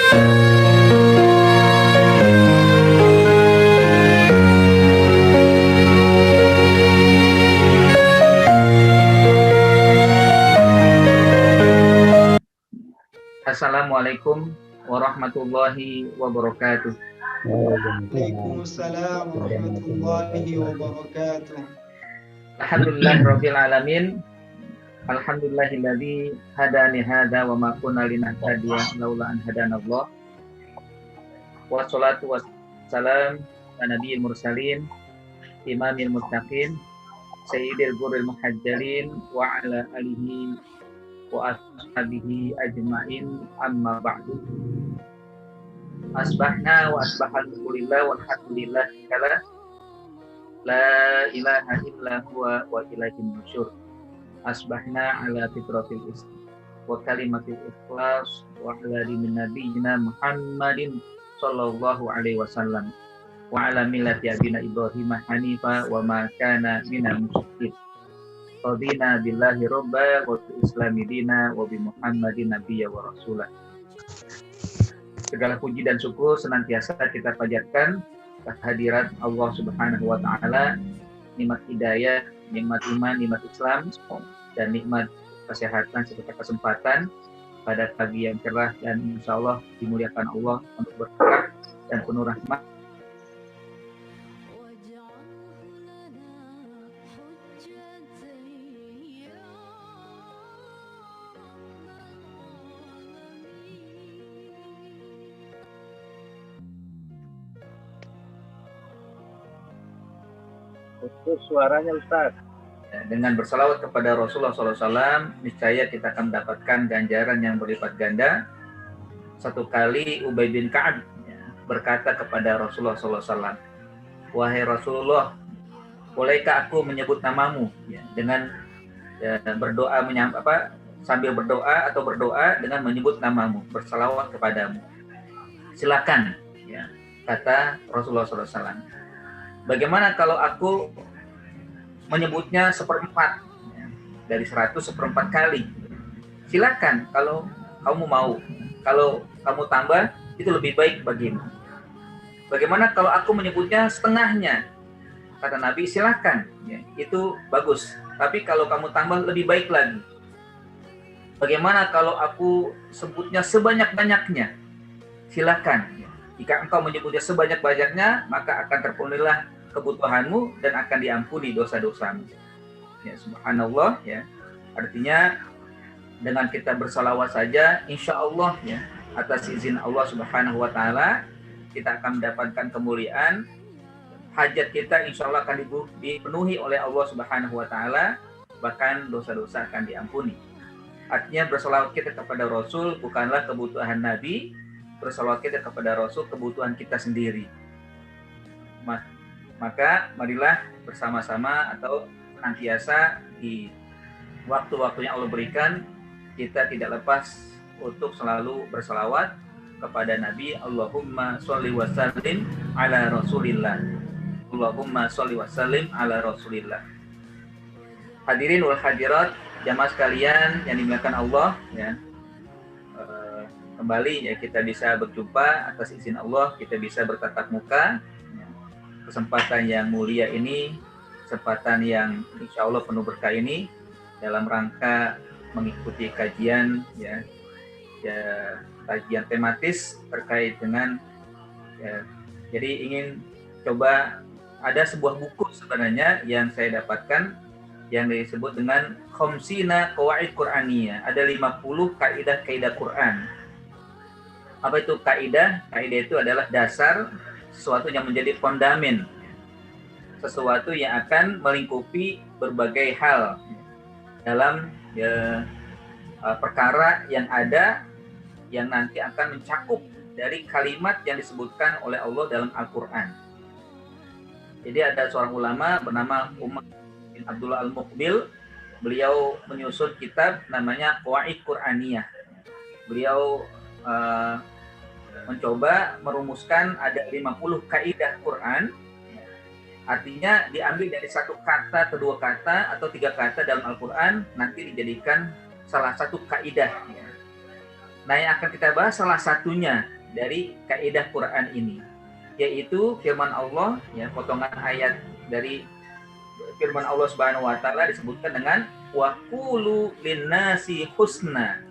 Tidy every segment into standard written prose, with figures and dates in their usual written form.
Assalamualaikum warahmatullahi wabarakatuh. Waalaikumsalam warahmatullahi wabarakatuh. Alhamdulillahirabbil alamin. Alhamdulillahilladzi hadani hada wa ma kunna linahtadiya laula an hadanallah. Wassalatu wassalam ala nabiyil mursalin imamil muttaqin sayyidil ghurril muhajjalin wa ala alihi wa ashabihi ajma'in, amma ba'du. Asbahna wa asbahalhamdulillah walhamdulillah kala la ilaha illa huwa wa ilaihin nusyur. Asbahna ala fitratil islam wa kalimatil ikhlas wa ala dinin nabiyina Muhammadin sallallahu alaihi wasallam wa ala millati abina Ibrahim hanifa wa ma kana minal musyrikin. Radina billahi robba wa islami dina wa bi Muhammadin nabiyya wa rasulah. Segala puji dan syukur senantiasa kita panjatkan kehadirat Allah Subhanahu wa taala, nikmat hidayah, nikmat iman, nikmat Islam, dan nikmat kesehatan serta kesempatan pada pagi yang cerah dan insyaallah dimuliakan Allah untuk berkah dan penuh rahmat. Putus suaranya Ustaz. Dengan bersalawat kepada Rasulullah SAW, niscaya kita akan mendapatkan ganjaran yang berlipat ganda. Satu kali Ubay bin Ka'ab berkata kepada Rasulullah SAW, wahai Rasulullah, bolehkah aku menyebut namamu dengan berdoa sambil berdoa atau berdoa dengan menyebut namamu, bersalawat kepadamu. Silakan, kata Rasulullah SAW. Bagaimana kalau aku menyebutnya 1/4 dari 100 1/4 kali? Silakan kalau kamu mau. Kalau kamu tambah, itu lebih baik bagimu. Bagaimana kalau aku menyebutnya setengahnya? Kata Nabi, silakan. Itu bagus. Tapi kalau kamu tambah, lebih baik lagi. Bagaimana kalau aku sebutnya sebanyak-banyaknya? Silakan. Jika engkau menyebutnya sebanyak-banyaknya, maka akan terpenuhilah kebutuhanmu dan akan diampuni dosa-dosamu. Subhanallah, artinya dengan kita bersalawat saja, insya Allah atas izin Allah Subhanahu wa taala, kita akan mendapatkan kemuliaan. Hajat kita insya Allah akan dipenuhi oleh Allah Subhanahu wa taala, bahkan dosa-dosa akan diampuni. Artinya bersalawat kita kepada Rasul bukanlah kebutuhan Nabi, bersalawat kita kepada Rasul kebutuhan kita sendiri. Maka marilah bersama-sama atau senantiasa di waktu-waktu yang Allah berikan, kita tidak lepas untuk selalu bersalawat kepada Nabi. Allahumma sholli wa sallim ala Rasulillah. Allahumma sholli wa sallim ala Rasulillah. Hadirin wal hadirat, jamaah sekalian yang dimuliakan Allah, kembali kita bisa berjumpa atas izin Allah, kita bisa bertatap muka. Kesempatan yang mulia ini, kesempatan yang insya Allah penuh berkah ini, dalam rangka mengikuti kajian kajian tematis terkait dengan jadi ingin coba, ada sebuah buku sebenarnya yang saya dapatkan yang disebut dengan Khamsina Qawaid Qur'aniyah. Ada 50 kaidah-kaidah Quran. Apa itu kaidah? Kaidah itu adalah dasar, sesuatu yang menjadi fondamen, sesuatu yang akan melingkupi berbagai hal dalam perkara yang ada, yang nanti akan mencakup dari kalimat yang disebutkan oleh Allah dalam Al-Quran. Jadi ada seorang ulama bernama Umar bin Abdullah Al-Muqbil, beliau menyusun kitab namanya Qawaid Qur'aniyah. Beliau mencoba merumuskan ada 50 kaidah Quran, artinya diambil dari satu kata, kedua kata, atau 3 kata dalam Al-Quran, nanti dijadikan salah satu kaidah. Nah, yang akan kita bahas salah satunya dari kaidah Quran ini, yaitu firman Allah, ya, potongan ayat dari firman Allah Subhanahu wa taala disebutkan dengan wa qulu linnasi husna.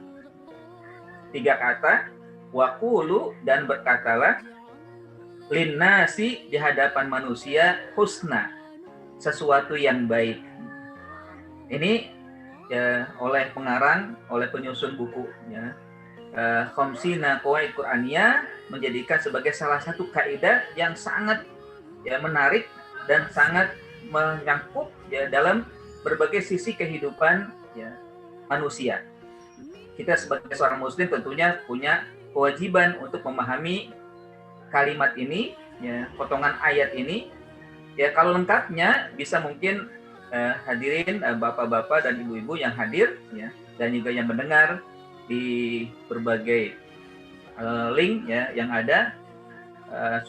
3 kata, wa qulu, dan berkatalah, linnasi, di hadapan manusia, husna, sesuatu yang baik. Ini ya oleh pengarang, oleh penyusun buku, ya, Khamsina Qawaid Quraniyah, menjadikan sebagai salah satu kaidah yang sangat ya menarik dan sangat menyangkut ya dalam berbagai sisi kehidupan ya manusia. Kita sebagai seorang muslim tentunya punya kewajiban untuk memahami kalimat ini, ya, potongan ayat ini. Ya, kalau lengkapnya bisa mungkin hadirin bapak-bapak dan ibu-ibu yang hadir, ya, dan juga yang mendengar di berbagai link ya yang ada,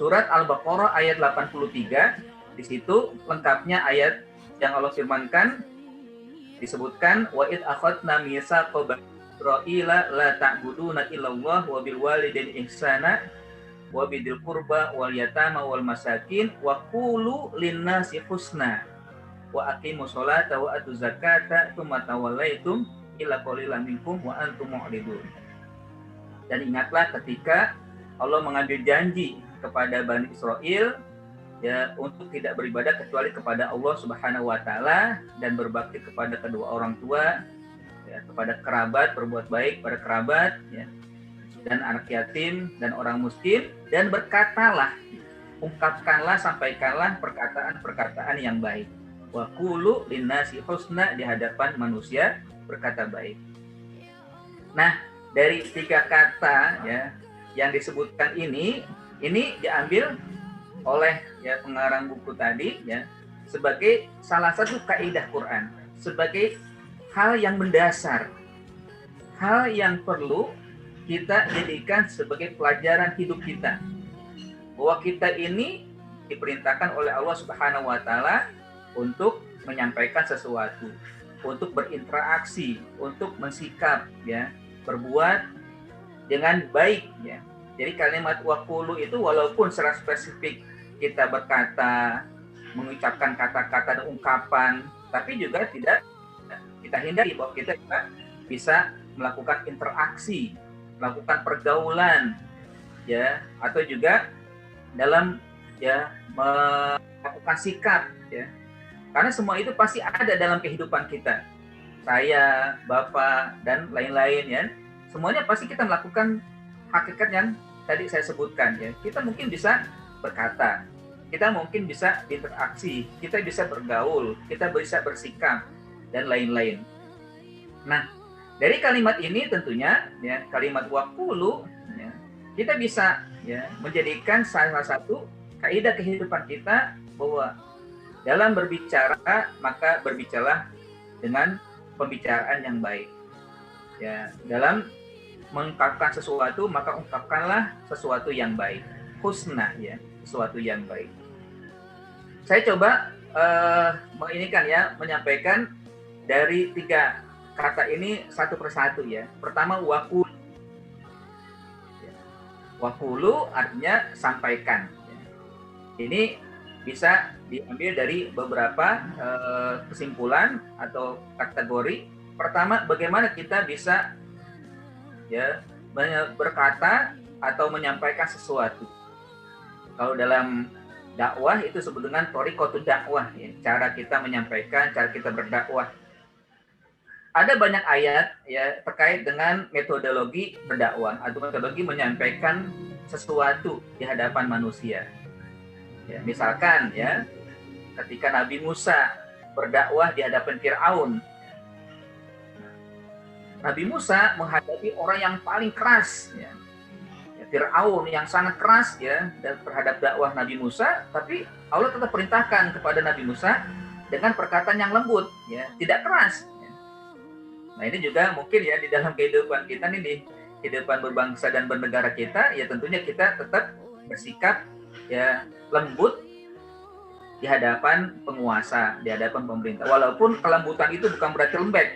surat Al-Baqarah ayat 83. Di situ lengkapnya ayat yang Allah firmankan, disebutkan wa id akhadna mitsaqa bani Israila la ta'buduna illallah wa bil walidaini ihsana wa bidil qurba wal yatama wal masakin wa qulu linnasi husna wa aqimus sholata wa atuz zakata tsumma tawallaitum illa qalilan minkum wa antum mu'ridun. Dan ingatlah ketika Allah mengambil janji kepada Bani Israel ya untuk tidak beribadah kecuali kepada Allah Subhanahu wa taala dan berbakti kepada kedua orang tua, ya, kepada kerabat, berbuat baik pada kerabat, ya, dan anak yatim dan orang miskin, dan berkatalah, ungkapkanlah, sampaikanlah perkataan-perkataan yang baik. Wa qulu linnasi husna, di hadapan manusia berkata baik. Nah, dari 3 kata ya yang disebutkan ini diambil oleh ya pengarang buku tadi ya sebagai salah satu kaidah Quran, sebagai hal yang mendasar, hal yang perlu kita jadikan sebagai pelajaran hidup kita, bahwa kita ini diperintahkan oleh Allah Subhanahu wa taala untuk menyampaikan sesuatu, untuk berinteraksi, untuk mensikap ya, berbuat dengan baik ya. Jadi kalimat waqulu itu walaupun secara spesifik kita berkata, mengucapkan kata-kata dan ungkapan, tapi juga tidak kita hindari bahwa kita juga bisa melakukan interaksi, melakukan pergaulan, ya, atau juga dalam ya melakukan sikap, ya. Karena semua itu pasti ada dalam kehidupan kita. Saya, Bapak, dan lain-lain ya, semuanya pasti kita melakukan hakikat yang tadi saya sebutkan ya. Kita mungkin bisa berkata, kita mungkin bisa berinteraksi, kita bisa bergaul, kita bisa bersikap dan lain-lain. Nah, dari kalimat ini tentunya ya, kalimat waqulu ya, kita bisa ya menjadikan salah satu kaidah kehidupan kita bahwa dalam berbicara maka berbicaralah dengan pembicaraan yang baik. Ya, dalam mengungkapkan sesuatu maka ungkapkanlah sesuatu yang baik, husna ya, sesuatu yang baik. Saya coba menyampaikan dari 3 kata ini satu persatu ya. Pertama waqulu. Waqulu artinya sampaikan. Ini bisa diambil dari beberapa kesimpulan atau kategori. Pertama, bagaimana kita bisa ya berkata atau menyampaikan sesuatu. Kalau dalam dakwah itu disebut dengan thoriqatud dakwah ya, cara kita menyampaikan, cara kita berdakwah. Ada banyak ayat ya terkait dengan metodologi berdakwah atau metodologi menyampaikan sesuatu di hadapan manusia. Ya, misalkan ya ketika Nabi Musa berdakwah di hadapan Firaun, Nabi Musa menghadapi orang yang paling keras ya. Firaun yang sangat keras ya terhadap dakwah Nabi Musa, tapi Allah tetap perintahkan kepada Nabi Musa dengan perkataan yang lembut ya, tidak keras ya. Nah, ini juga mungkin ya di dalam kehidupan kita nih, di kehidupan berbangsa dan bernegara kita ya, tentunya kita tetap bersikap ya lembut di hadapan penguasa, di hadapan pemerintah. Walaupun kelembutan itu bukan berarti lembek.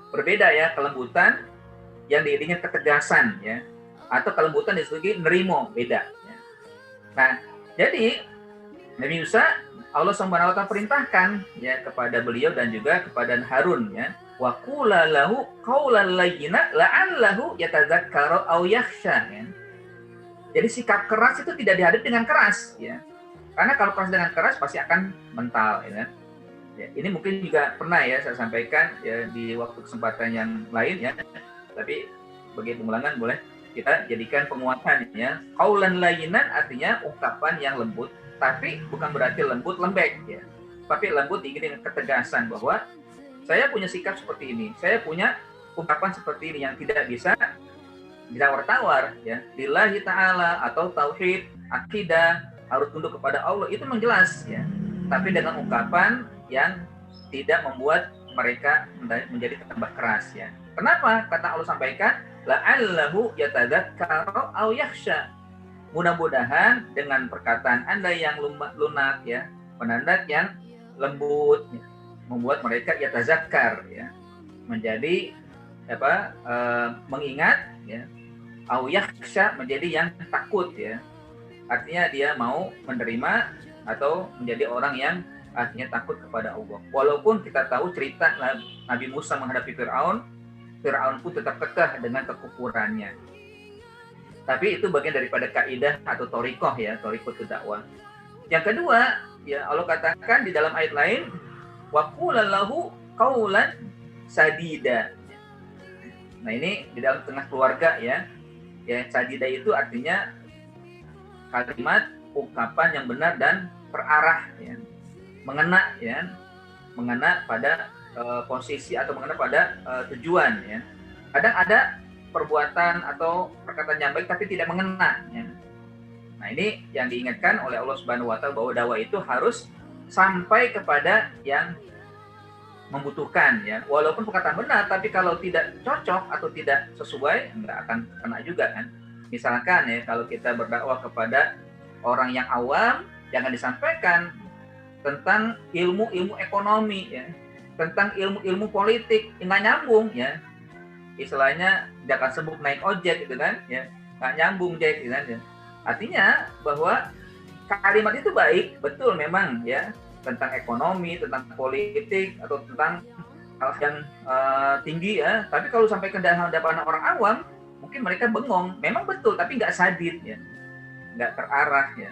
Berbeda ya, kelembutan yang diiringi ketegasan ya. atau kelembutan dari segi nerimo, beda. Ya. Nah, jadi Nabi Musa Allah Subhanahu wa taala perintahkan ya kepada beliau dan juga kepada Harun ya. Wa qula lahu qaulan layyina la'allahu yatadzakkaru aw yakhsha ya. Jadi sikap keras itu tidak dihadapi dengan keras ya. Karena kalau keras dengan keras pasti akan mental ya. Ya, ini mungkin juga pernah ya saya sampaikan ya di waktu kesempatan yang lain ya. Tapi bagi pengulangan boleh kita jadikan penguatan ya. Qaulan layyinan artinya ungkapan yang lembut, tapi bukan berarti lembut lembek ya. Tapi lembut diiringi dengan ketegasan bahwa saya punya sikap seperti ini, saya punya ungkapan seperti ini yang tidak bisa ditawar-tawar ya. Lillahi ta'ala atau tauhid, akidah harus tunduk kepada Allah itu memang jelas ya. Tapi dengan ungkapan yang tidak membuat mereka menjadi tambah keras ya. Kenapa? Kata Allah sampaikan la'allahu yatadzakkaru aw yakhsha. Mudah-mudahan dengan perkataan Anda yang lunak ya, penanda yang lembut ya, membuat mereka yatazakkar ya, menjadi mengingat ya, aw yakhsha menjadi yang takut ya. Artinya dia mau menerima atau menjadi orang yang artinya takut kepada Allah. Walaupun kita tahu cerita Nabi Musa menghadapi Fir'aun pun tetap kekeh dengan kekufurannya. Tapi itu bagian daripada kaidah atau thariqah ya, thariqatul dakwah. Yang kedua, ya Allah katakan di dalam ayat lain, wa qula lahu qaulan sadida. Nah, ini di dalam tengah keluarga ya. Ya, sadida itu artinya kalimat ungkapan yang benar dan terarah ya. Mengena pada posisi atau mengena pada tujuan ya. Kadang ada perbuatan atau perkataan yang baik tapi tidak mengena ya. Nah, ini yang diingatkan oleh Allah Subhanahu wa taala bahwa dakwah itu harus sampai kepada yang membutuhkan ya. Walaupun perkataan benar tapi kalau tidak cocok atau tidak sesuai enggak akan kena juga kan. Misalkan ya kalau kita berdakwah kepada orang yang awam, jangan disampaikan tentang ilmu ekonomi ya, tentang ilmu politik, nggak nyambung ya. Istilahnya tidak akan sembuh naik ojek gitu kan ya, nggak nyambung gitu kan ya. Artinya bahwa kalimat itu baik, betul memang ya, tentang ekonomi, tentang politik atau tentang hal yang tinggi ya. Tapi kalau sampai ke hadapan orang awam, mungkin mereka bengong. Memang betul, tapi nggak sadid ya, nggak terarah ya.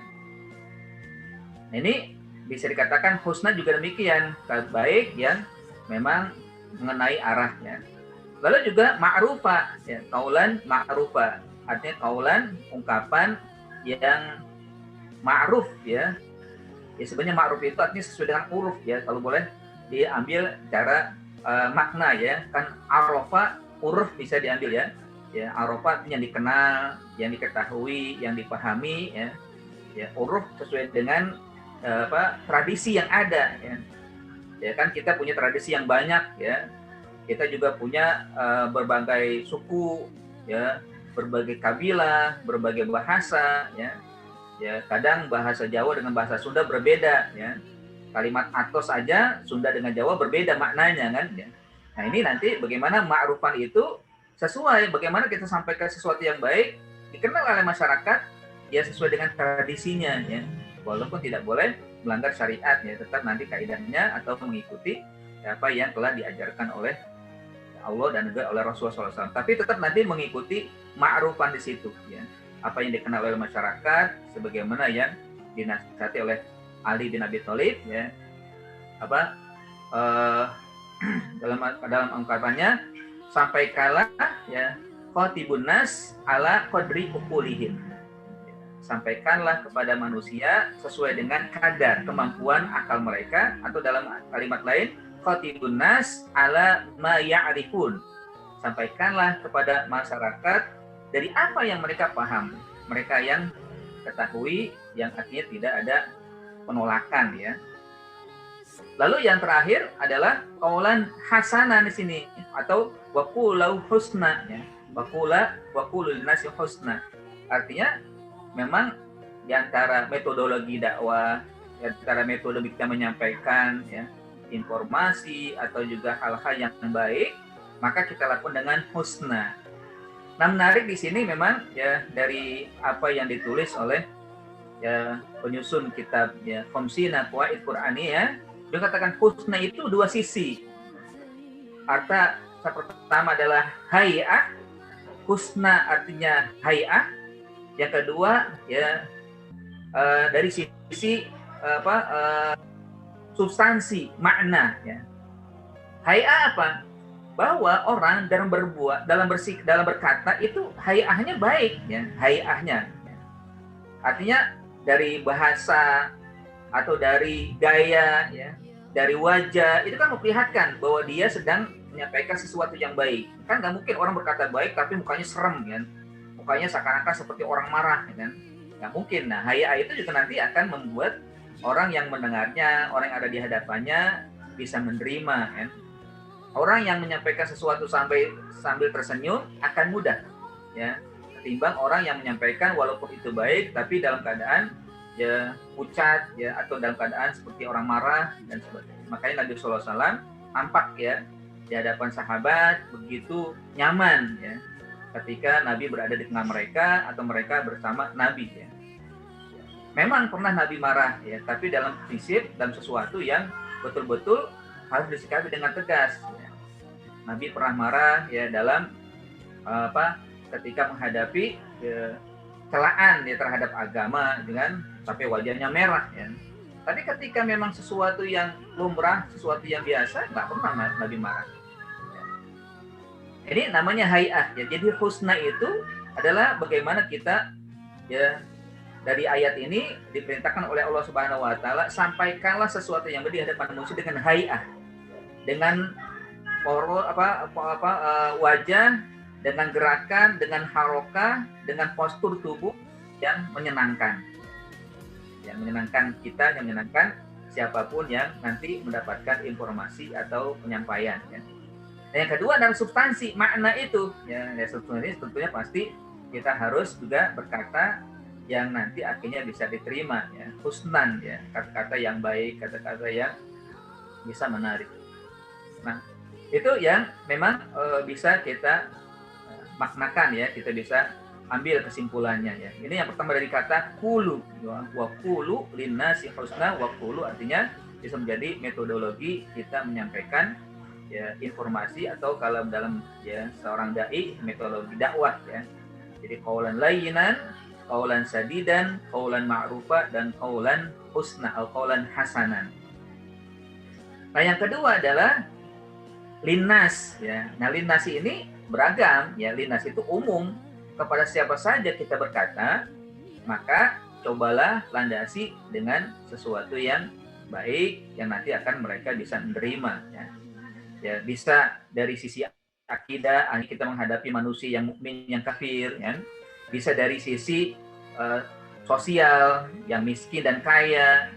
Nah, ini bisa dikatakan husna juga demikian, baik yang memang mengenai arahnya. Lalu juga ma'rufa ya, qaulan ma'rufa, artinya qaulan ungkapan yang ma'ruf ya. Ya sebenarnya ma'ruf itu artinya sesuai dengan uruf ya, kalau boleh diambil cara makna ya. Kan arafa uruf bisa diambil ya. Ya arafa yang dikenal, yang diketahui, yang dipahami ya. Ya uruf sesuai dengan tradisi yang ada ya. Ya kan kita punya tradisi yang banyak ya. Kita juga punya berbagai suku ya, berbagai kabilah, berbagai bahasa ya. Ya, kadang bahasa Jawa dengan bahasa Sunda berbeda ya. Kalimat atos saja Sunda dengan Jawa berbeda maknanya kan ya. Nah, ini nanti bagaimana ma'rufan itu sesuai, bagaimana kita sampaikan sesuatu yang baik dikenal oleh masyarakat ya sesuai dengan tradisinya ya. Walaupun tidak boleh melanggar syariat ya, tetap nanti kaidahnya atau mengikuti apa yang telah diajarkan oleh Allah dan juga oleh Rasulullah SAW. Tapi tetap nanti mengikuti ma'rufan di situ ya. Apa yang dikenal oleh masyarakat sebagaimana yang dinasihati oleh Ali bin Abi Thalib ya. Dalam ungkapannya sampaikanlah ya khatibun nas ala qadri uqulihim. Sampaikanlah kepada manusia sesuai dengan kadar kemampuan akal mereka, atau dalam kalimat lain khatibun nas ala ma ya'rifun. Sampaikanlah kepada masyarakat dari apa yang mereka paham, mereka yang ketahui, yang artinya tidak ada penolakan ya. Lalu yang terakhir adalah qaulan hasanan di sini atau waqulu husna ya. Waqulul nasi husna. Artinya memang di antara metodologi dakwah, di antara metode kita menyampaikan ya, informasi atau juga hal-hal yang baik, maka kita lakukan dengan husna. Nah, menarik di sini memang ya dari apa yang ditulis oleh ya penyusun kitab ya Khamsina Qawaid Qur'ani ya. Dia katakan husna itu dua sisi. Arta pertama adalah hay'ah, husna artinya hay'ah. Yang kedua ya dari sisi substansi, makna ya. Hay'ah apa? Bahwa orang dalam berbuat, dalam berkata itu hay'ahnya baik ya, hay'ahnya. Artinya dari bahasa atau dari gaya ya, dari wajah itu kan memperlihatkan bahwa dia sedang menyampaikan sesuatu yang baik. Kan nggak mungkin orang berkata baik tapi mukanya serem kan, mukanya seakan-akan seperti orang marah kan, nggak mungkin. Nah, hay'ah itu juga nanti akan membuat orang yang mendengarnya, orang yang ada di hadapannya bisa menerima kan. Orang yang menyampaikan sesuatu sambil tersenyum akan mudah ya, ketimbang orang yang menyampaikan walaupun itu baik tapi dalam keadaan ya pucat ya, atau dalam keadaan seperti orang marah dan sebagainya. Makanya Nabi SAW tampak ya di hadapan sahabat begitu nyaman ya ketika Nabi berada di tengah mereka atau mereka bersama Nabi ya. Memang pernah Nabi marah ya, tapi dalam prinsip, dalam sesuatu yang betul-betul harus disikapi dengan tegas ya. Nabi pernah marah ya dalam ketika menghadapi celaan ya terhadap agama dengan sampai wajahnya merah ya. Tapi ketika memang sesuatu yang lumrah, sesuatu yang biasa, nggak pernah Nabi marah. Ini namanya hay'ah ya. Jadi husna itu adalah bagaimana kita ya dari ayat ini diperintahkan oleh Allah Subhanahu wa taala, sampaikanlah sesuatu yang di hadapan manusia dengan hay'ah. Dengan wajah, dengan gerakan, dengan harokah, dengan postur tubuh yang menyenangkan. Yang menyenangkan kita, yang menyenangkan siapapun yang nanti mendapatkan informasi atau penyampaian ya. Dan yang kedua adalah substansi, makna itu ya, substansi tentunya pasti kita harus juga berkata yang nanti akhirnya bisa diterima ya, husnan ya, kata-kata yang baik, kata-kata yang bisa menarik. Nah, itu yang memang bisa kita maknakan ya, kita bisa ambil kesimpulannya ya. Ini yang pertama dari kata kulu, wa kulu linnasi husna, wa kulu artinya bisa menjadi metodologi kita menyampaikan ya informasi, atau kalau dalam ya seorang dai metodologi dakwah ya. Jadi qaulan layyinan, qaulan sadidan, qaulan ma'rufa, dan qaulan husna atau qaulan hasanan. Nah, yang kedua adalah linnas ya. Nah, linnas ini beragam ya, linnas itu umum kepada siapa saja kita berkata, maka cobalah landasi dengan sesuatu yang baik yang nanti akan mereka bisa menerima ya. Ya, bisa dari sisi akidah, kita menghadapi manusia yang mukmin, yang kafir ya. Bisa dari sisi sosial, yang miskin dan kaya.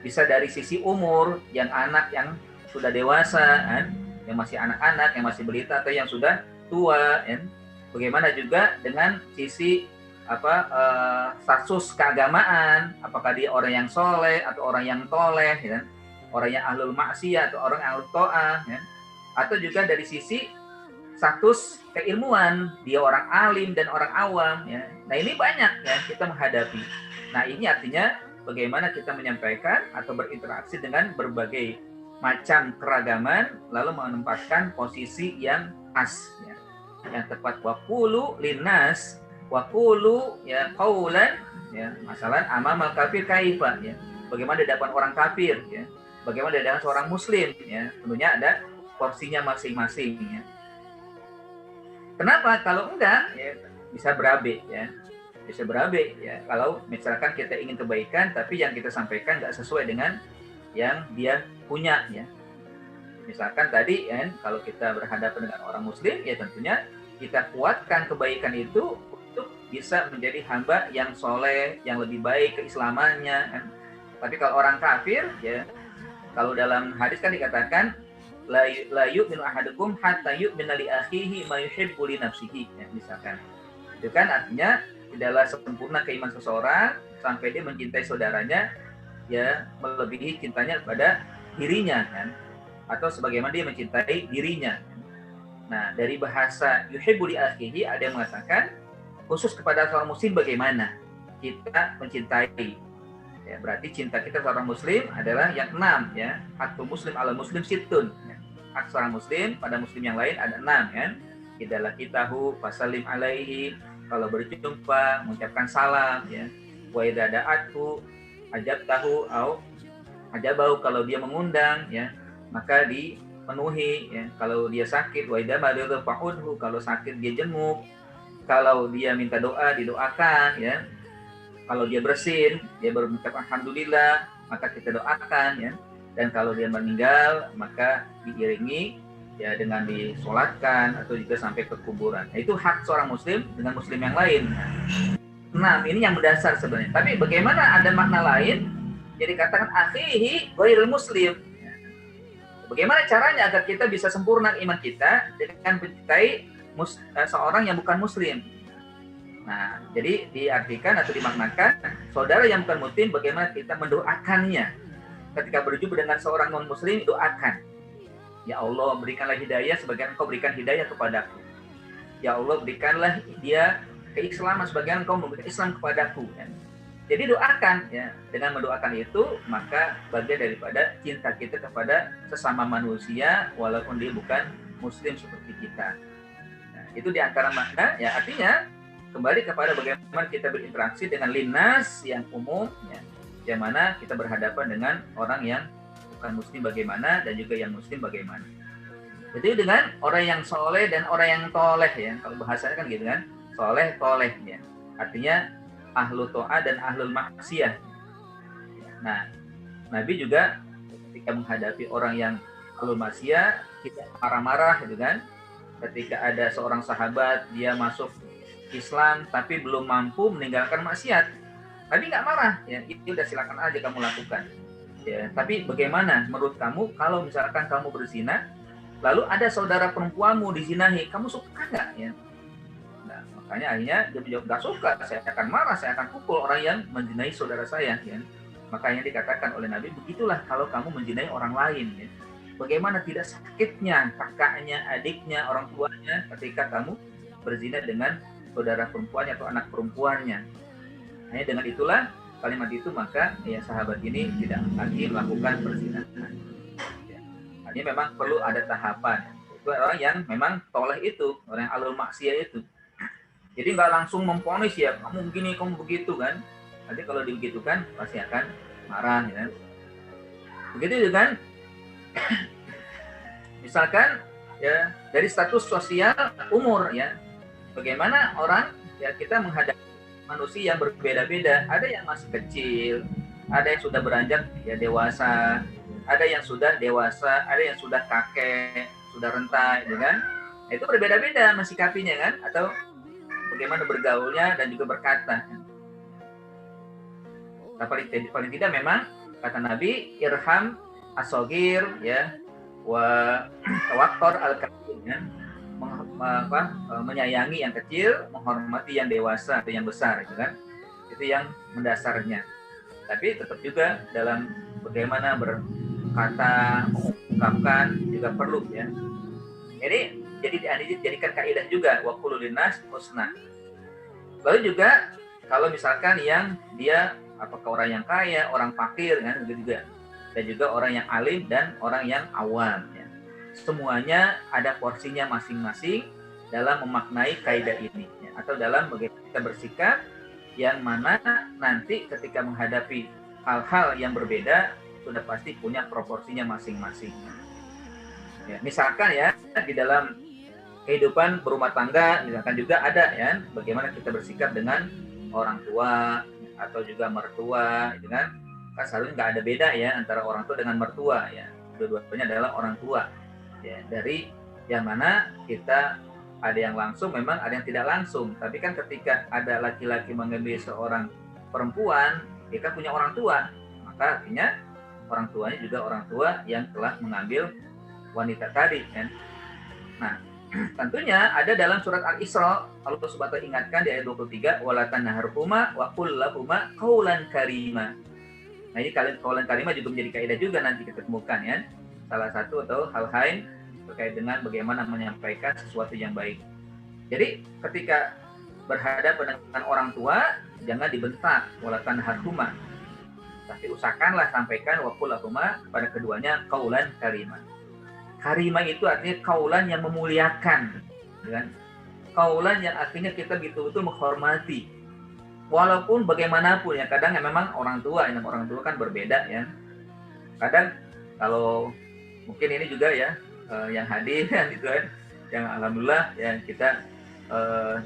Bisa dari sisi umur, yang anak yang sudah dewasa kan, yang masih anak-anak, yang masih balita, atau yang sudah tua ya. Bagaimana juga dengan sisi status keagamaan, apakah dia orang yang soleh atau orang yang toleh ya, orang yang ahlul maksiyah atau orang ahlul to'ah ya. Atau juga dari sisi status keilmuan, dia orang alim dan orang awam ya. Nah, ini banyak ya kita menghadapi. Nah, ini artinya bagaimana kita menyampaikan atau berinteraksi dengan berbagai macam keragaman, lalu menempatkan posisi yang khas ya, yang tepat. Waqulu linnas, waqulu ya qaulan ya, masalan amamal kafir kaifa ya, bagaimana di hadapan orang kafir ya, bagaimana di hadapan seorang muslim ya, tentunya ada porsinya masing-masing ya. Kenapa? Kalau enggak ya bisa berabe ya, bisa berabe ya. Kalau misalkan kita ingin kebaikan tapi yang kita sampaikan nggak sesuai dengan yang dia punya ya. Misalkan tadi ya, kalau kita berhadapan dengan orang muslim ya tentunya kita kuatkan kebaikan itu untuk bisa menjadi hamba yang soleh, yang lebih baik keislamannya kan. Tapi kalau orang kafir ya, kalau dalam hadis kan dikatakan la yu'minu ahadukum hatta yu'mina li akhihi ma yuhibbu li nafsihi ya, misalkan. Itu kan artinya tidaklah sempurna keimanan seseorang sampai dia mencintai saudaranya ya melebihi cintanya kepada dirinya kan, atau sebagaimana dia mencintai dirinya. Nah, dari bahasa yuhibbu li akhihi ada yang mengatakan khusus kepada seorang muslim bagaimana kita mencintai. Ya, berarti cinta kita seorang muslim adalah yang 6 ya. Hakul muslim ala muslim situn. Ya. Hak seorang muslim pada muslim yang lain ada 6 kan. Idza laqitahu fasallim alaihi, kalau berjumpa mengucapkan salam ya. Wa idza da'athu ajabtahu au ajabahu, kalau dia mengundang ya maka dipenuhi ya. Kalau dia sakit wa idza maridha fa'udhu, kalau sakit dia jenguk. Kalau dia minta doa didoakan ya. Kalau dia bersin, dia berucap alhamdulillah, maka kita doakan ya. Dan kalau dia meninggal, maka diiringi ya dengan disolatkan atau juga sampai ke kuburan. Nah, itu hak seorang muslim dengan muslim yang lain. Nah, ini yang mendasar sebenarnya. Tapi bagaimana ada makna lain? Jadi katakan akhihi ghairul muslim. Bagaimana caranya agar kita bisa sempurna iman kita dengan mencintai seorang yang bukan muslim? Nah, jadi diartikan atau dimaknakan saudara yang bukan muslim, bagaimana kita mendoakannya. Ketika berjumpa dengan seorang non-muslim, doakan. Ya Allah, berikanlah hidayah sebagaimana Engkau berikan hidayah kepadaku. Ya Allah, berikanlah dia keislaman sebagaimana Engkau memberikan Islam kepadaku. Ya. Jadi doakan ya. Dengan mendoakan itu, maka bagian daripada cinta kita kepada sesama manusia walaupun dia bukan muslim seperti kita. Nah, itu diantara makna ya, artinya kembali kepada bagaimana kita berinteraksi dengan linnas yang umum ya, yang mana kita berhadapan dengan orang yang bukan muslim bagaimana dan juga yang muslim bagaimana. Jadi dengan orang yang soleh dan orang yang toleh ya, kalau bahasanya kan gitu kan, soleh toleh ya, artinya ahlu to'ah dan ahlul maksiyah. Nah, Nabi juga ketika menghadapi orang yang ahlul maksiyah tidak marah-marah gitu kan. Ketika ada seorang sahabat dia masuk Islam tapi belum mampu meninggalkan maksiat, Nabi nggak marah ya, itu udah silakan aja kamu lakukan ya. Tapi bagaimana menurut kamu kalau misalkan kamu berzina lalu ada saudara perempuanmu dizinahi, kamu suka nggak ya? Nah, makanya akhirnya dia menjawab nggak suka, saya akan marah, saya akan pukul orang yang menzinai saudara saya ya. Makanya dikatakan oleh Nabi, begitulah kalau kamu menzinai orang lain ya. Bagaimana tidak sakitnya kakaknya, adiknya, orang tuanya ketika kamu berzina dengan saudara perempuannya atau anak perempuannya. Hanya dengan itulah kalimat itu maka ya sahabat ini tidak lagi melakukan perzinahan. Ya. Hanya memang perlu ada tahapan. Itu orang yang memang toleh itu, orang yang alul maksiyah itu. Jadi nggak langsung memponis ya, kamu begini, kamu begitu kan. Nanti kalau dibegitukan pasti akan marah ya. Begitu juga kan. Misalkan ya dari status sosial umur ya. Bagaimana orang ya kita menghadapi manusia yang berbeda-beda. Ada yang masih kecil, ada yang sudah beranjak ya dewasa, ada yang sudah dewasa, ada yang sudah kakek, sudah renta, gitu kan? Nah, itu berbeda-beda mensikapinya kan, atau bagaimana bergaulnya dan juga berkata. Nah, paling tidak memang kata Nabi irham asogir ya wa tawakkor al-kabir ya. Menyayangi yang kecil, menghormati yang dewasa atau yang besar, gitu kan? Itu yang mendasarnya. Tapi tetap juga dalam bagaimana berkata, mengungkapkan juga perlu ya. Jadi dijadikan kaidah juga wa qulu linnas husna. Lalu juga kalau misalkan yang dia apakah orang yang kaya, orang fakir kan gitu juga. Dan juga orang yang alim dan orang yang awam ya. Semuanya ada porsinya masing-masing dalam memaknai kaidah ini ya, atau dalam bagaimana kita bersikap yang mana nanti ketika menghadapi hal-hal yang berbeda sudah pasti punya proporsinya masing-masing. Ya, misalkan ya di dalam kehidupan berumah tangga misalkan juga ada ya bagaimana kita bersikap dengan orang tua atau juga mertua, gitu kan? Kan seharusnya nggak ada beda ya antara orang tua dengan mertua ya. Dua-duanya adalah orang tua. Ya, dari yang mana kita ada yang langsung, memang ada yang tidak langsung. Tapi kan ketika ada laki-laki mengambil seorang perempuan, dia kan punya orang tua. Maka artinya orang tuanya juga orang tua yang telah mengambil wanita tadi kan. Nah, tentunya ada dalam surat Al-Isra, Allah Subhanahu wa taala ingatkan di ayat 23, wala tanharhuma wa qul lahuma qaulan karima. Nah, ini qaulan karima juga menjadi kaidah juga nanti kita temukan ya. Salah satu atau hal lain terkait dengan bagaimana menyampaikan sesuatu yang baik. Jadi ketika berhadapan dengan orang tua, jangan dibentak, wala tanharhuma, tapi usahakanlah sampaikan waqul lahuma kepada keduanya qaulan karimah. Karimah itu artinya kaulan yang memuliakan, kan? Kaulan yang artinya kita betul-betul menghormati. Walaupun bagaimanapun ya, kadang ya memang orang tua kan berbeda ya. Kadang kalau mungkin ini juga ya yang hadir gitu kan, yang alhamdulillah ya kita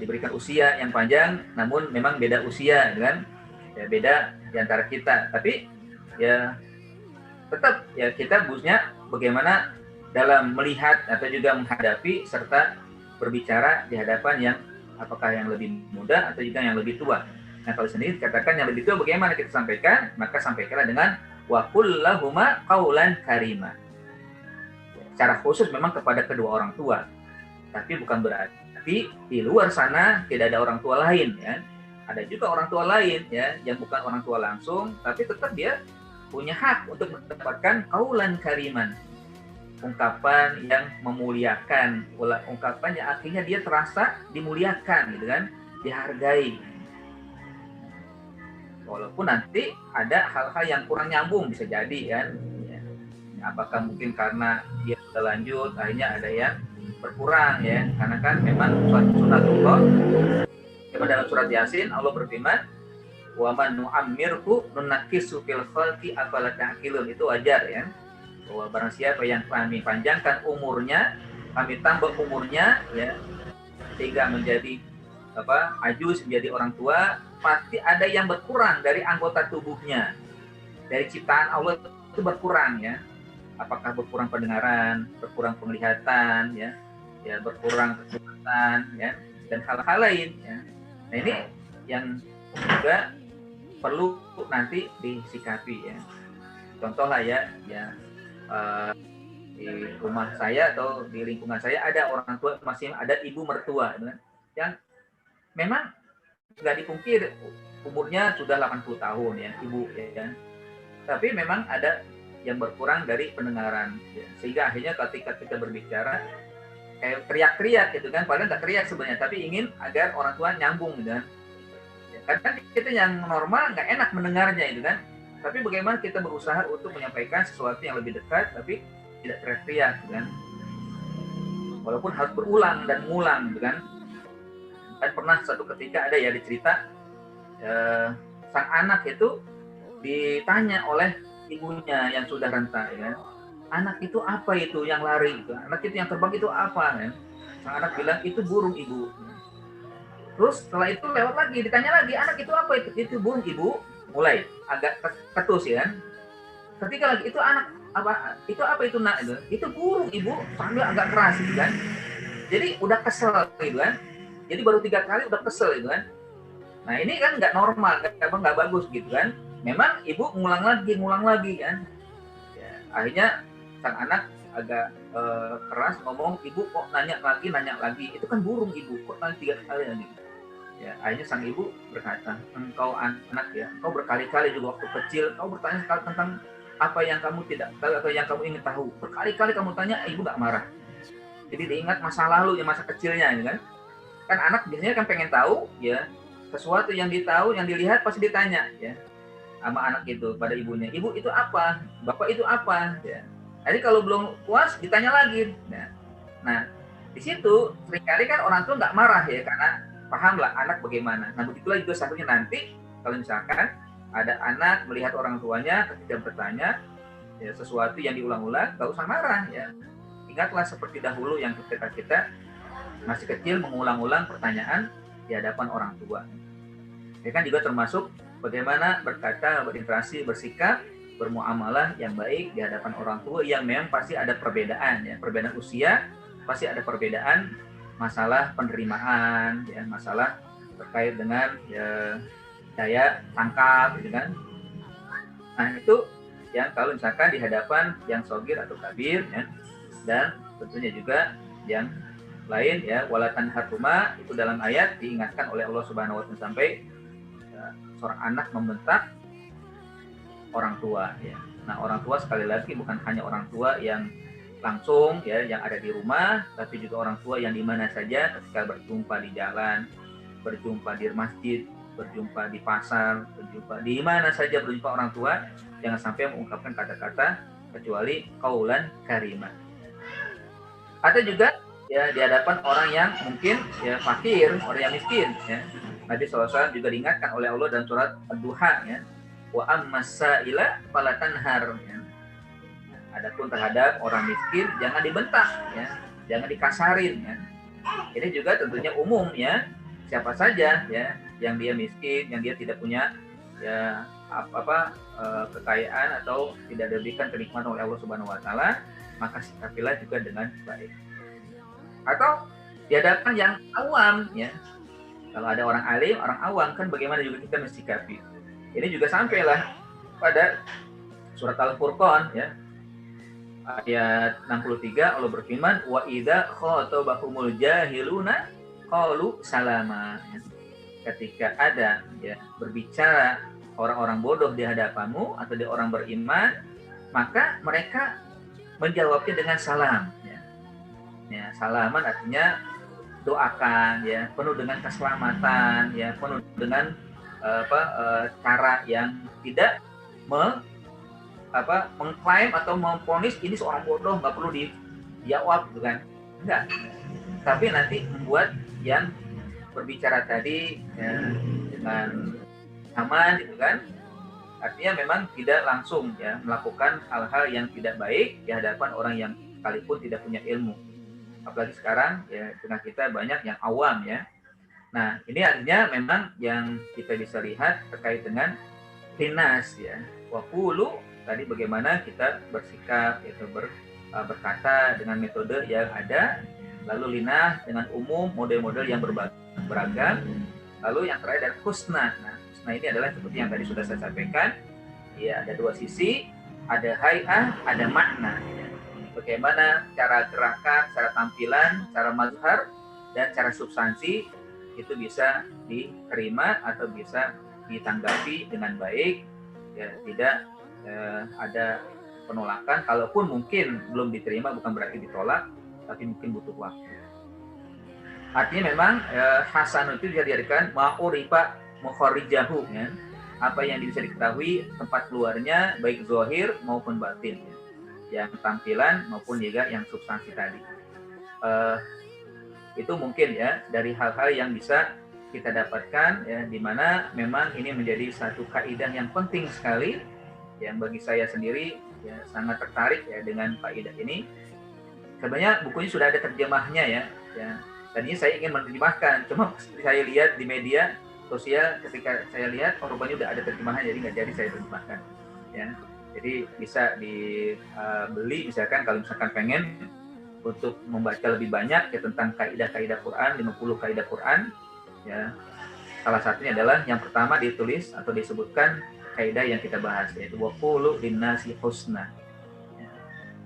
diberikan usia yang panjang, namun memang beda usia kan, ya beda di antara kita. Tapi ya tetap ya kita harusnya bagaimana dalam melihat atau juga menghadapi serta berbicara di hadapan yang apakah yang lebih muda atau juga yang lebih tua. Nah kalau sendiri katakan yang lebih tua bagaimana kita sampaikan, maka sampaikanlah dengan wa qul lahuma qaulan karima. Secara khusus memang kepada kedua orang tua, tapi bukan berarti di luar sana tidak ada orang tua lain ya. Ada juga orang tua lain ya yang bukan orang tua langsung, tapi tetap dia punya hak untuk mendapatkan qaulan kariman, ungkapan yang memuliakan, ungkapan yang akhirnya dia terasa dimuliakan gitu kan, dihargai. Walaupun nanti ada hal-hal yang kurang nyambung bisa jadi kan ya. Apakah mungkin karena dia sudah lanjut akhirnya ada yang berkurang ya, karena kan memang sunatullah dalam surat Yasin Allah berfirman wa man nu'ammirhu nunakkisu fil khalqi afala ta'qilun. Itu wajar ya, bahwa barang siapa yang kami panjangkan umurnya, kami tambah umurnya ya sehingga menjadi ajuz, menjadi orang tua, pasti ada yang berkurang dari anggota tubuhnya, dari ciptaan Allah itu berkurang ya. Apakah berkurang pendengaran, berkurang penglihatan ya, berkurang kekuatan ya, dan hal-hal lain ya. Nah ini yang juga perlu nanti disikapi ya. Contoh lah ya di rumah saya atau di lingkungan saya ada orang tua, masih ada ibu mertua yang memang nggak dipungkir umurnya sudah 80 tahun ya ibu ya, tapi memang ada yang berkurang dari pendengaran ya. Sehingga akhirnya ketika kita berbicara kayak teriak-teriak gitu kan, padahal nggak teriak sebenarnya, tapi ingin agar orang tua nyambung gitu kan ya, kadang kita yang normal nggak enak mendengarnya itu kan, tapi bagaimana kita berusaha untuk menyampaikan sesuatu yang lebih dekat tapi tidak teriak-teriak gitu kan, walaupun harus berulang dan mengulang gitu kan. Kan pernah satu ketika ada ya dicerita sang anak itu ditanya oleh ibunya yang sudah renta ya, anak itu apa itu yang lari itu, anak itu yang terbang itu apa kan? Sang anak bilang itu burung ibu. Terus setelah itu lewat lagi ditanya lagi, anak itu apa itu burung ibu, mulai agak ketus ya kan. Ketika lagi itu anak apa itu nak itu burung ibu, sambil agak keras gitu kan. Jadi udah kesel gitu kan. Jadi baru 3 kali udah kesel gitu kan. Nah ini kan nggak normal, nggak bagus gitu kan. Memang ibu ngulang lagi kan. Ya, akhirnya sang anak agak keras ngomong, ibu kok nanya lagi. Itu kan burung ibu, kok nanya 3 kali lagi. Ya, akhirnya sang ibu berkata, engkau anak ya, engkau berkali-kali juga waktu kecil, kau bertanya sekali tentang apa yang kamu tidak tahu atau yang kamu ingin tahu. Berkali-kali kamu tanya, ibu nggak marah. Jadi diingat masa lalu ya, masa kecilnya gitu kan. Kan anak biasanya kan pengen tahu ya, sesuatu yang ditahu, yang dilihat pasti ditanya ya sama anak itu pada ibunya, ibu itu apa, bapak itu apa ya. Jadi kalau belum puas ditanya lagi. Nah di situ seringkali kan orang tua nggak marah ya, karena paham lah anak bagaimana. Nah begitulah juga satunya nanti kalau misalkan ada anak melihat orang tuanya ketika bertanya ya, sesuatu yang diulang-ulang, nggak usah marah ya. Ingatlah seperti dahulu yang ketika kita masih kecil mengulang-ulang pertanyaan di hadapan orang tua. Ya kan juga termasuk bagaimana berkata, berinteraksi, bersikap, bermuamalah yang baik di hadapan orang tua yang memang pasti ada perbedaan ya, perbedaan usia, pasti ada perbedaan masalah penerimaan ya, masalah terkait dengan ya, daya tangkap gitu kan. Nah itu yang kalau misalkan di hadapan yang sogir atau kabir ya, dan tentunya juga yang lain ya, wala tanharhuma, itu dalam ayat diingatkan oleh Allah Subhanahu wa taala sampai seorang anak membentak orang tua ya. Nah orang tua sekali lagi bukan hanya orang tua yang langsung ya yang ada di rumah, tapi juga orang tua yang di mana saja ketika berjumpa di jalan, berjumpa di masjid, berjumpa di pasar, berjumpa di mana saja berjumpa orang tua, jangan sampai mengungkapkan kata-kata kecuali qaulan karimah. Ada juga ya di hadapan orang yang mungkin ya fakir, orang yang miskin ya. Nabi SAW juga diingatkan oleh Allah dalam surat Ad-Duha ya. Wa ammas-sa'ila fala tanhar ya. Adapun terhadap orang miskin jangan dibentak ya, jangan dikasarin ya. Ini juga tentunya umum ya. Siapa saja ya yang dia miskin, yang dia tidak punya ya kekayaan atau tidak diberikan kenikmatan oleh Allah Subhanahu wa taala, maka sikapilah juga dengan baik. Atau di hadapan yang awam ya. Kalau ada orang alim, orang awam kan bagaimana juga kita mensikapi. Ini juga sampailah pada surat Al-Furqan ya. Ayat 63 Allah berfirman wa idza khatabahumul jahiluna qalu salama. Ketika ada ya berbicara orang-orang bodoh di hadapanmu atau di orang beriman, maka mereka menjawabnya dengan salam ya. Ya, salaman artinya doakan ya, penuh dengan keselamatan ya, penuh dengan cara yang tidak mengklaim atau memponis ini seorang bodoh nggak perlu dijawab gitu kan, enggak, tapi nanti membuat yang berbicara tadi ya, dengan aman gitu kan, artinya memang tidak langsung ya melakukan hal-hal yang tidak baik di hadapan orang yang sekalipun tidak punya ilmu. Apalagi sekarang ya tengah kita banyak yang awam ya. Nah ini artinya memang yang kita bisa lihat terkait dengan linas ya. Waqulu tadi bagaimana kita bersikap yaitu berkata dengan metode yang ada. Lalu linah dengan umum model-model yang beragam. Lalu yang terakhir adalah husna. Nah husna ini adalah seperti yang tadi sudah saya sampaikan. Ya ada dua sisi, ada hay'ah, ada makna. Ya. Bagaimana cara gerakan, cara tampilan, cara mazhar, dan cara substansi itu bisa diterima atau bisa ditanggapi dengan baik, ya, tidak ada penolakan. Kalaupun mungkin belum diterima bukan berarti ditolak, tapi mungkin butuh waktu. Artinya memang hasan itu dijadikan ma'urifa mukharijahu ya. Apa yang bisa diketahui tempat keluarnya baik zahir maupun batin ya. Yang tampilan maupun juga yang substansi tadi. Itu mungkin ya dari hal-hal yang bisa kita dapatkan ya, di mana memang ini menjadi satu kaidah yang penting sekali yang bagi saya sendiri ya sangat tertarik ya dengan kaidah ini. Sebenarnya bukunya sudah ada terjemahnya ya. Tadinya saya ingin menerjemahkan, cuma saya lihat di media sosial ketika saya lihat rupanya udah ada terjemahan, jadi nggak jadi saya terjemahkan ya. Jadi bisa dibeli misalkan kalau misalkan pengen untuk membaca lebih banyak ya tentang kaidah-kaidah Quran, 50 kaidah Quran ya. Salah satunya adalah yang pertama ditulis atau disebutkan kaidah yang kita bahas yaitu waqulu linnasi husna. Ya.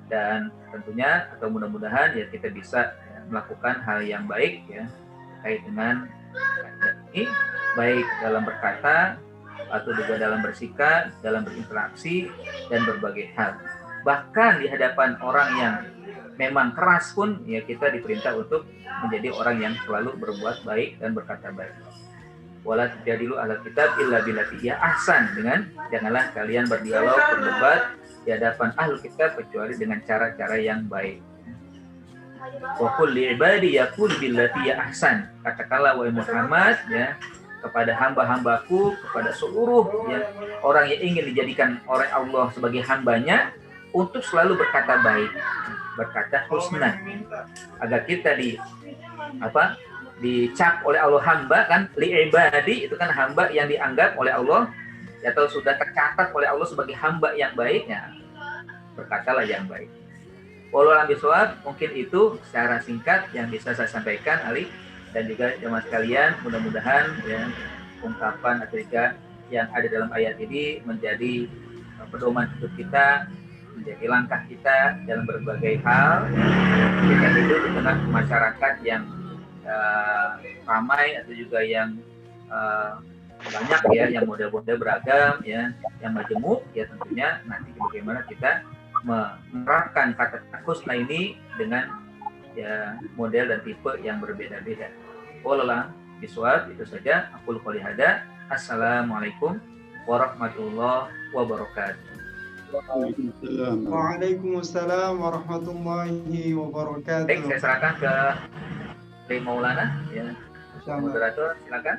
Dan tentunya atau mudah-mudahan ya kita bisa ya, melakukan hal yang baik ya terkait dengan kaidah ini, baik dalam berkata atau juga dalam bersikap, dalam berinteraksi, dan berbagai hal. Bahkan di hadapan orang yang memang keras pun, ya kita diperintah untuk menjadi orang yang selalu berbuat baik dan berkata baik. Wala tujadilu ahla kitab illa billati hiya ahsan, dengan janganlah kalian berdialog, berdebat di hadapan ahlu kitab kecuali dengan cara-cara yang baik. Wa qul li ibadi yaqul billati hiya ahsan. Katakanlah wahai Muhammad ya kepada hamba-hambaku, kepada seluruh ya, orang yang ingin dijadikan oleh Allah sebagai hambanya untuk selalu berkata baik, berkata husna, agar kita dicap oleh Allah hamba kan, li ibadi itu kan hamba yang dianggap oleh Allah atau sudah tercatat oleh Allah sebagai hamba yang baik ya, berkatalah yang baik. Walau alam bisawab, mungkin itu secara singkat yang bisa saya sampaikan Ali dan juga jemaah sekalian, mudah-mudahan ya ungkapan atau yang ada dalam ayat ini menjadi pedoman hidup kita, menjadi langkah kita dalam berbagai hal. Kita hidup di tengah masyarakat yang ramai atau juga yang banyak ya, yang model-model beragam ya, yang majemuk ya, tentunya nanti bagaimana kita menerapkan kata husna ini dengan ya model dan tipe yang berbeda-beda. Wallah bisawab, itu saja. Aku qouli hada. Assalamualaikum warahmatullahi wabarakatuh. Waalaikumsalam warahmatullahi wabarakatuh. Baik, saya serahkan ke Maulana ya. Moderator, silakan.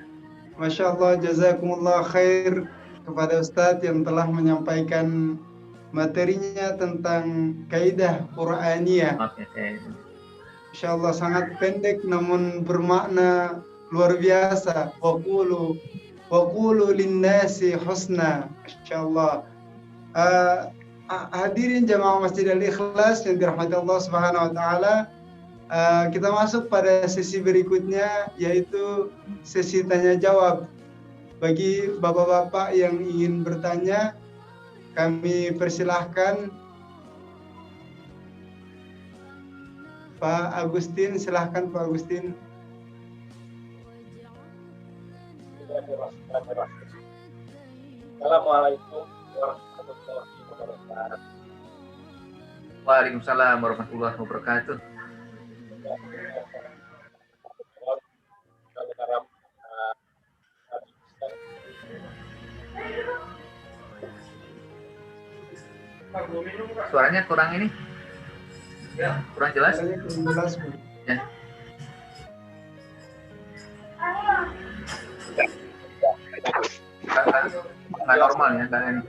Masya Allah, jazakumullah khair kepada Ustadz yang telah menyampaikan materinya tentang kaidah Qur'aniyah. Masya Allah, sangat pendek namun bermakna luar biasa. Waqulu linnasi husna. Masya Allah. Hadirin jamaah Masjid Al-Ikhlas yang dirahmati Allah Subhanahu wa taala, kita masuk pada sesi berikutnya, yaitu sesi tanya jawab. Bagi bapak-bapak yang ingin bertanya, kami persilahkan. Pak Agustin, silahkan Pak Agustin. Assalamualaikum warahmatullahi wabarakatuh. Waalaikumsalam warahmatullahi wabarakatuh. Suaranya kurang ini, kurang jelas. Ya. Nggak normal ya kalian.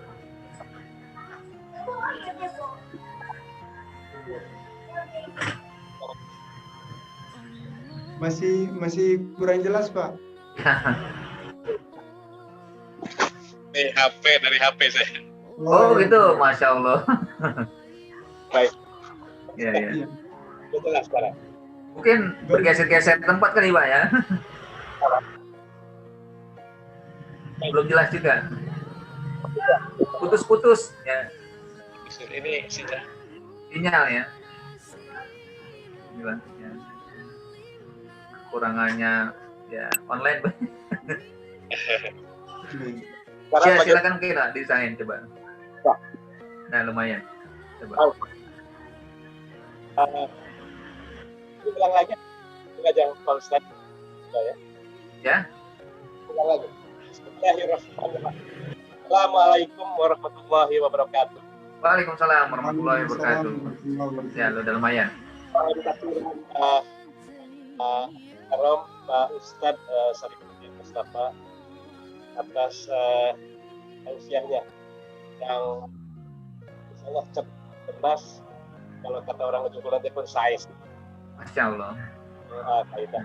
Masih kurang jelas, Pak. Dari HP saya. Oh gitu, Masya Allah. Baik. Ya, ya. Betul lah sekarang. Mungkin bergeser-geser tempat kali Pak ya. Belum jelas juga. Putus-putus ya. Ini Sinyal ya. Gila, ya. Kurangannya ya online. Silakan kira desain coba. Nah lumayan. Coba. Ulang lagi. Jangan konstan. Ya. Ya. Ulang lagi. Bismillahirrahmanirrahim. Assalamualaikum warahmatullahi wabarakatuh. Waalaikumsalam warahmatullahi wabarakatuh. Ya, udah lumayan. Karom Pak Ustadz Sarifuddin Mustafa atas usianya yang insyaallah cerdas, kalau kata orang Ujung nanti pun sais. Masya Allah. Kaidah.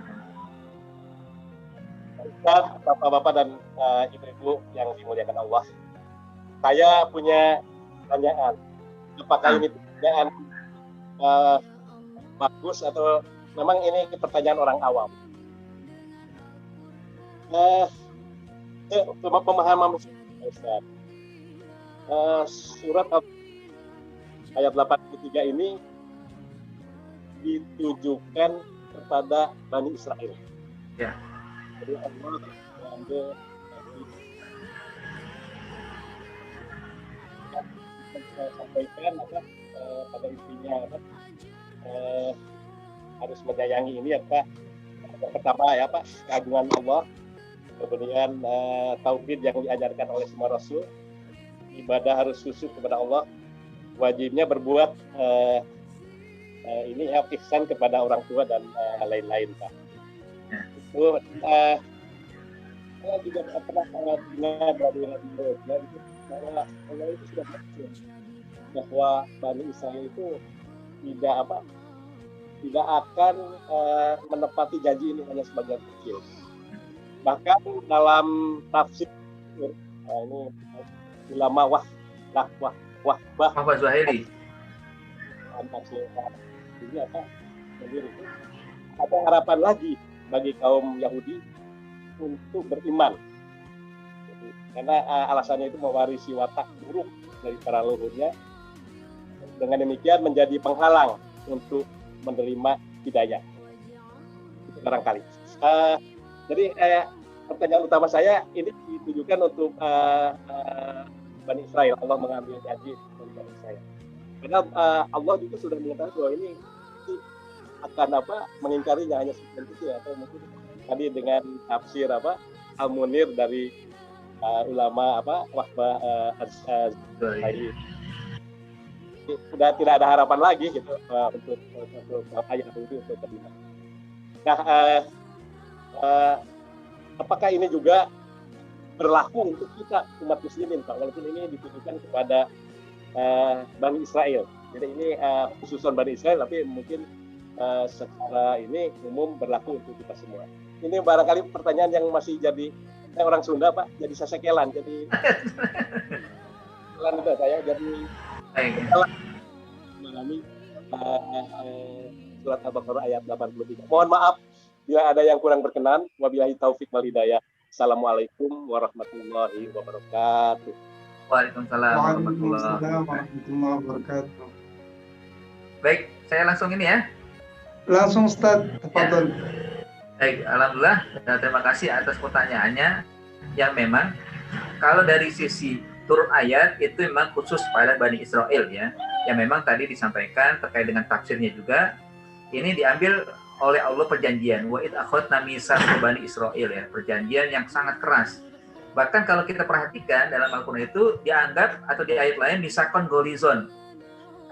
Ustadz, bapak-bapak dan ibu-ibu yang dimuliakan Allah, saya punya pertanyaan. Apakah ini pertanyaan bagus atau memang ini pertanyaan orang awam? Pemahaman Ustaz. Surat ayat 83 ini ditujukan kepada Bani Israel. Ya. Jadi Allah mengambil sampaikan pada intinya harus menyayangi ini ya Pak. Pertama ya Pak, keagungan Allah, kemudian tauhid yang diajarkan oleh semua Rasul, ibadah harus khusyuk kepada Allah, wajibnya berbuat ini ya ihsan kepada orang tua dan lain-lain Pak. Itu saya juga pernah dengar dari radio bahwa Allah itu sudah berfirman bahwa Bani Israel itu tidak akan menepati janji ini hanya sebagian kecil. Bahkan dalam tafsir ini ulama Muhammad Zuhairi ini sendiri ada harapan lagi bagi kaum Yahudi untuk beriman. Karena alasannya itu mewarisi watak buruk dari para leluhurnya. Dengan demikian menjadi penghalang untuk menerima hidayah. Itu barangkali. Jadi pertanyaan utama saya ini ditujukan untuk Bani Israel. Allah mengambil janji dari Bani Israel. Karena Allah juga sudah mengatakan bahwa ini akan mengingkarinya hanya seperti itu, atau mungkin tadi dengan tafsir Al-Munir dari ulama Wahbah sudah tidak ada harapan lagi gitu untuk ayat itu untuk terima. Nah, apakah ini juga berlaku untuk kita umat muslimin, Pak? Walaupun ini ditujukan kepada Bani Israel. Jadi ini khususan Bani Israel, tapi mungkin secara ini umum berlaku untuk kita semua. Ini barangkali pertanyaan yang masih jadi orang Sunda, Pak, jadi sasekelan, jadi kelan itu saya jadi mengalami surat Al-Baqarah ayat 83. Mohon maaf bila ada yang kurang berkenan. Wabillahi taufik wal hidayah. Assalamualaikum warahmatullahi wabarakatuh. Waalaikumsalam warahmatullahi wabarakatuh. Baik, saya langsung ini ya. Langsung Ustaz, tafadhol. Baik, alhamdulillah, terima kasih atas pertanyaannya. Yang memang kalau dari sisi turun ayat itu memang khusus pada Bani Israel ya. Yang memang tadi disampaikan terkait dengan tafsirnya juga. Ini diambil oleh Allah perjanjian. Wa id akhadna mitsaqal Bani Israel ya, perjanjian yang sangat keras. Bahkan kalau kita perhatikan dalam Al-Qur'an itu dianggap atau di ayat lain misakon golizon.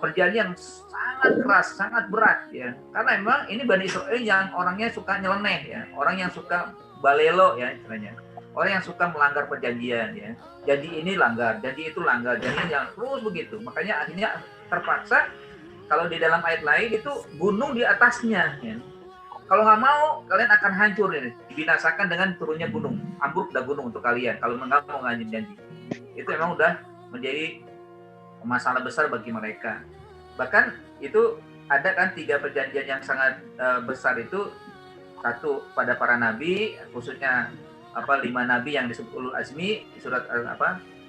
Perjanjian yang sangat keras, sangat berat ya. Karena memang ini Bani Israel yang orangnya suka nyeleneh ya, orang yang suka balelo ya istilahnya. Orang yang suka melanggar perjanjian ya. Janji ini langgar, janji itu langgar, janji yang terus begitu. Makanya akhirnya terpaksa kalau di dalam ayat lain itu gunung di atasnya ya. Kalau nggak mau kalian akan hancur ini, dibinasakan dengan turunnya gunung. Ambruk dah gunung untuk kalian kalau nggak mau ngajin janji. Itu memang udah menjadi masalah besar bagi mereka. Bahkan itu ada kan 3 perjanjian yang sangat besar itu. Satu pada para nabi, khususnya 5 nabi yang disebut ulul azmi di surat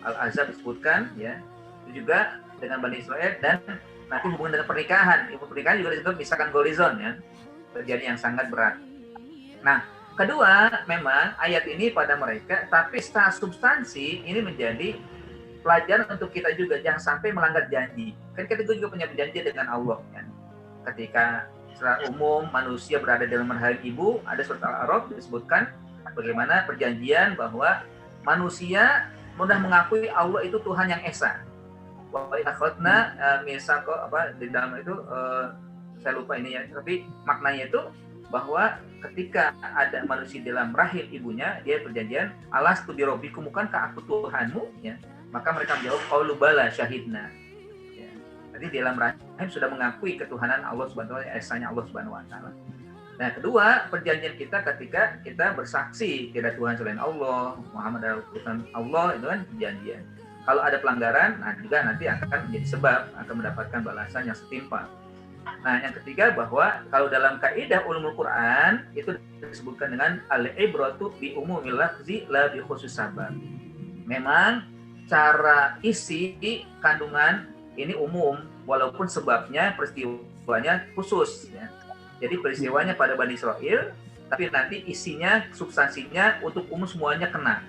Al-Ahzab disebutkan ya. Itu juga dengan Bani Israel, dan nanti hubungan dengan pernikahan. Pernikahan juga disebut misalkan golizon ya. Perjanjian yang sangat berat. Nah, kedua memang ayat ini pada mereka, tapi secara substansi ini menjadi pelajaran untuk kita juga, jangan sampai melanggar janji. Kan kita juga punya perjanjian dengan Allah kan. Ketika secara umum manusia berada dalam rahim ibu, ada surat Al-A'raf disebutkan bagaimana perjanjian bahwa manusia mudah mengakui Allah itu Tuhan yang esa. Wa akhadna mitsaqo di dalam itu saya lupa ini ya, tapi maknanya itu bahwa ketika ada manusia dalam rahim ibunya, dia perjanjian alastu bi rabbikum, bukankah aku Tuhanmu ya? Maka mereka menjawab qaulu bala syahidna. Ya. Jadi dalam rahim sudah mengakui ketuhanan Allah Subhanahu wa taala, esanya Allah Subhanahu wa taala. Nah, kedua, perjanjian kita ketika kita bersaksi tidak Tuhan selain Allah, Muhammad adalah utusan Allah, itu kan perjanjian. Kalau ada pelanggaran, nah juga nanti akan menjadi sebab akan mendapatkan balasan yang setimpal. Nah, yang ketiga bahwa kalau dalam kaidah ulumul Quran itu disebutkan dengan al-ibratu bi umumil lafzi la bi khusus sabab. Memang cara isi kandungan ini umum walaupun sebabnya peristiwanya khusus ya. Jadi peristiwanya pada Bani Israel, tapi nanti isinya, substansinya untuk umum semuanya kena.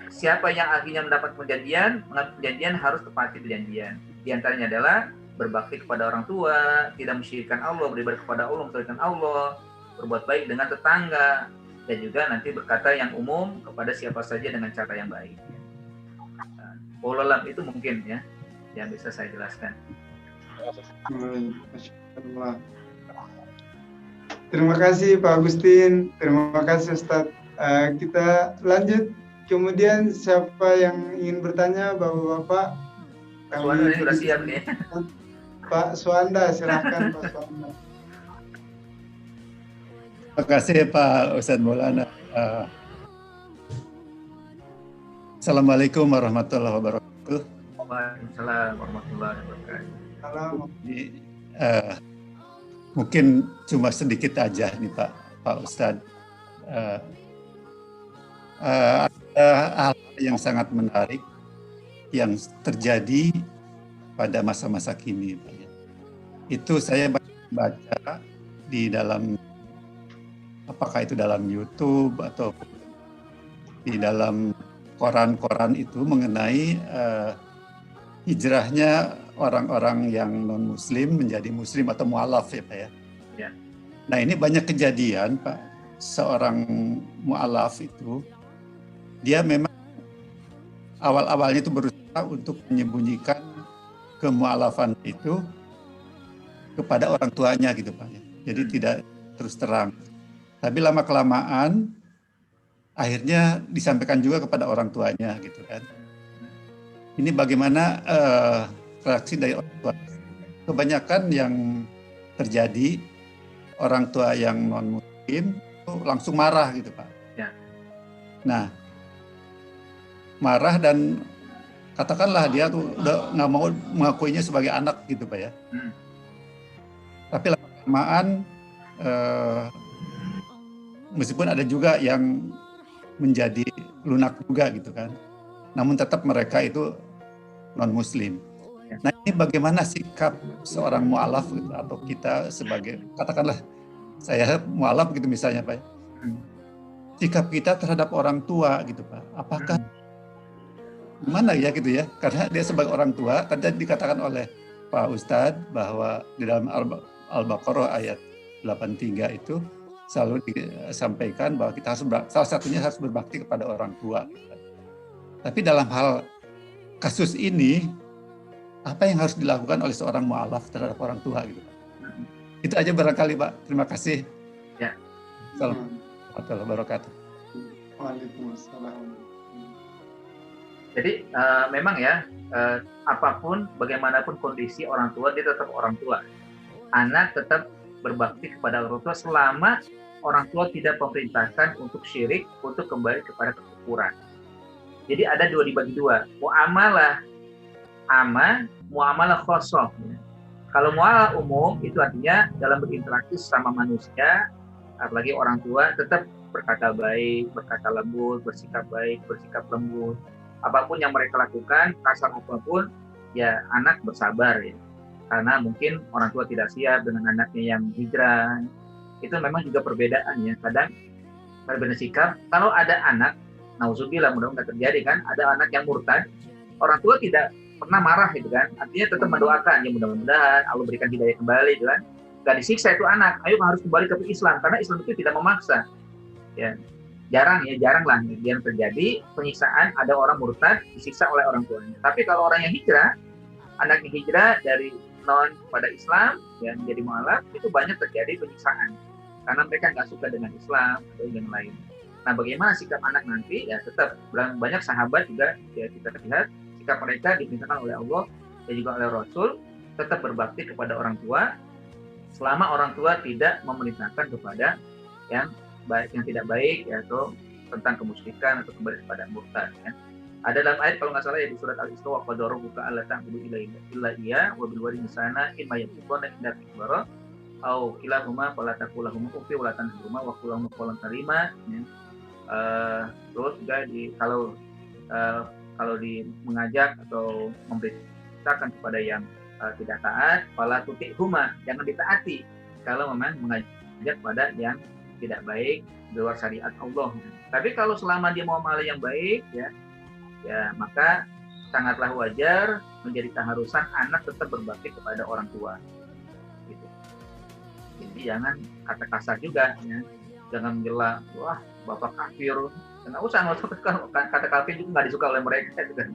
Siapa yang akhirnya mendapat perjanjian, mengambil perjanjian harus tepati perjanjian. Di antaranya adalah berbakti kepada orang tua, tidak mensyirikkan Allah, beribadah kepada Allah, mensyirikkan Allah, berbuat baik dengan tetangga, dan juga nanti berkata yang umum kepada siapa saja dengan cara yang baik. Polalam itu mungkin ya, yang bisa saya jelaskan. Terima kasih Pak Agustin, terima kasih Ustadz. Kita lanjut. Kemudian siapa yang ingin bertanya, Bapak-bapak? Suara sudah siap nih. Pak Suanda, silahkan Pak Suanda. Terima kasih Pak Ustadz Maulana. Assalamualaikum warahmatullahi wabarakatuh. Waalaikumsalam warahmatullahi wabarakatuh. Mungkin cuma sedikit aja nih Pak Ustadz. Ada hal yang sangat menarik yang terjadi pada masa-masa kini, Pak. Itu saya baca di dalam, apakah itu dalam YouTube atau di dalam koran-koran itu mengenai hijrahnya orang-orang yang non-muslim menjadi muslim atau mu'alaf ya Pak ya. Ya. Nah ini banyak kejadian Pak, seorang mu'alaf itu dia memang awal-awalnya itu berusaha untuk menyembunyikan kemu'alafan itu kepada orang tuanya gitu Pak ya. Jadi tidak terus terang. Tapi lama-kelamaan akhirnya disampaikan juga kepada orang tuanya gitu kan. Ini bagaimana reaksi dari orang tua. Kebanyakan yang terjadi orang tua yang non-muslim itu langsung marah gitu Pak. Ya. Nah, marah dan katakanlah dia tuh udah nggak mau mengakuinya sebagai anak gitu Pak ya. Tapi lama-kelamaan meskipun ada juga yang menjadi lunak juga gitu kan. Namun tetap mereka itu non-muslim. Nah ini bagaimana sikap seorang mu'alaf gitu, atau kita sebagai, katakanlah saya mu'alaf gitu misalnya Pak. Sikap kita terhadap orang tua gitu Pak. Apakah gimana ya gitu ya? Karena dia sebagai orang tua, tadi dikatakan oleh Pak Ustadz bahwa di dalam Al-Baqarah ayat 83 itu selalu disampaikan bahwa kita harus salah satunya harus berbakti kepada orang tua. Tapi dalam hal kasus ini, apa yang harus dilakukan oleh seorang mu'alaf terhadap orang tua gitu? Itu aja barangkali Pak. Terima kasih. Ya. Assalamualaikum warahmatullahi wabarakatuh. Waalaikumsalam. Jadi memang ya, apapun, bagaimanapun kondisi orang tua, dia tetap orang tua. Anak tetap berbakti kepada orang tua selama orang tua tidak memerintahkan untuk syirik, untuk kembali kepada kekufuran. Jadi ada dibagi dua. Muamalah amma, muamalah khosoh. Kalau muamalah umum itu artinya dalam berinteraksi sama manusia, apalagi orang tua, tetap berkata baik, berkata lembut, bersikap baik, bersikap lembut. Apapun yang mereka lakukan, kasar apapun, ya anak bersabar ya. Karena mungkin orang tua tidak siap dengan anaknya yang hijrah. Itu memang juga perbedaan ya. Kadang berbeda sikap. Kalau ada anak, nauzubillah, mudah-mudahan tidak terjadi kan, ada anak yang murtad, orang tua tidak pernah marah gitu kan. Artinya tetap mendoakan, ya mudah-mudahan Allah berikan hidayah kembali gitu kan. Gak disiksa itu anak, ayo harus kembali ke Islam, karena Islam itu tidak memaksa. Ya. Jarang lah yang terjadi penyiksaan, ada orang murtad disiksa oleh orang tuanya. Tapi kalau orang yang hijrah, anaknya hijrah dari non pada Islam, ya menjadi mu'alaf, itu banyak terjadi penyiksaan karena mereka nggak suka dengan Islam atau yang lain. Nah, bagaimana sikap anak nanti? Ya tetap banyak sahabat juga ya kita lihat sikap mereka diperintahkan oleh Allah dan juga oleh Rasul tetap berbakti kepada orang tua selama orang tua tidak memerintahkan kepada yang baik, yang tidak baik, ya, atau tentang kemusyrikan atau kembali kepada murtad. Ya. Ada dalam ayat kalau nggak salah ya di surat Al-Isra, wa qad rabbuka alla ta'budu illa iya wa bil walidayni ihsana imma yablughanna indaka al-kibara aw kilahuma fala taqul lahum uff wa la tanharhuma wa qul lahum qawlan karima. Terus juga kalau mengajak atau memberitakan kepada yang tidak taat, fala tuti'huma, jangan ditaati kalau memang mengajak pada yang tidak baik di luar syariat Allah. Tapi kalau selama dia mau malah yang baik ya maka sangatlah wajar menjadi keharusan anak tetap berbakti kepada orang tua. Gitu. Jadi jangan kata kasar juga ya. Jangan menjela, wah bapak kafir. Nggak usah kata kafir juga nggak disuka oleh mereka juga.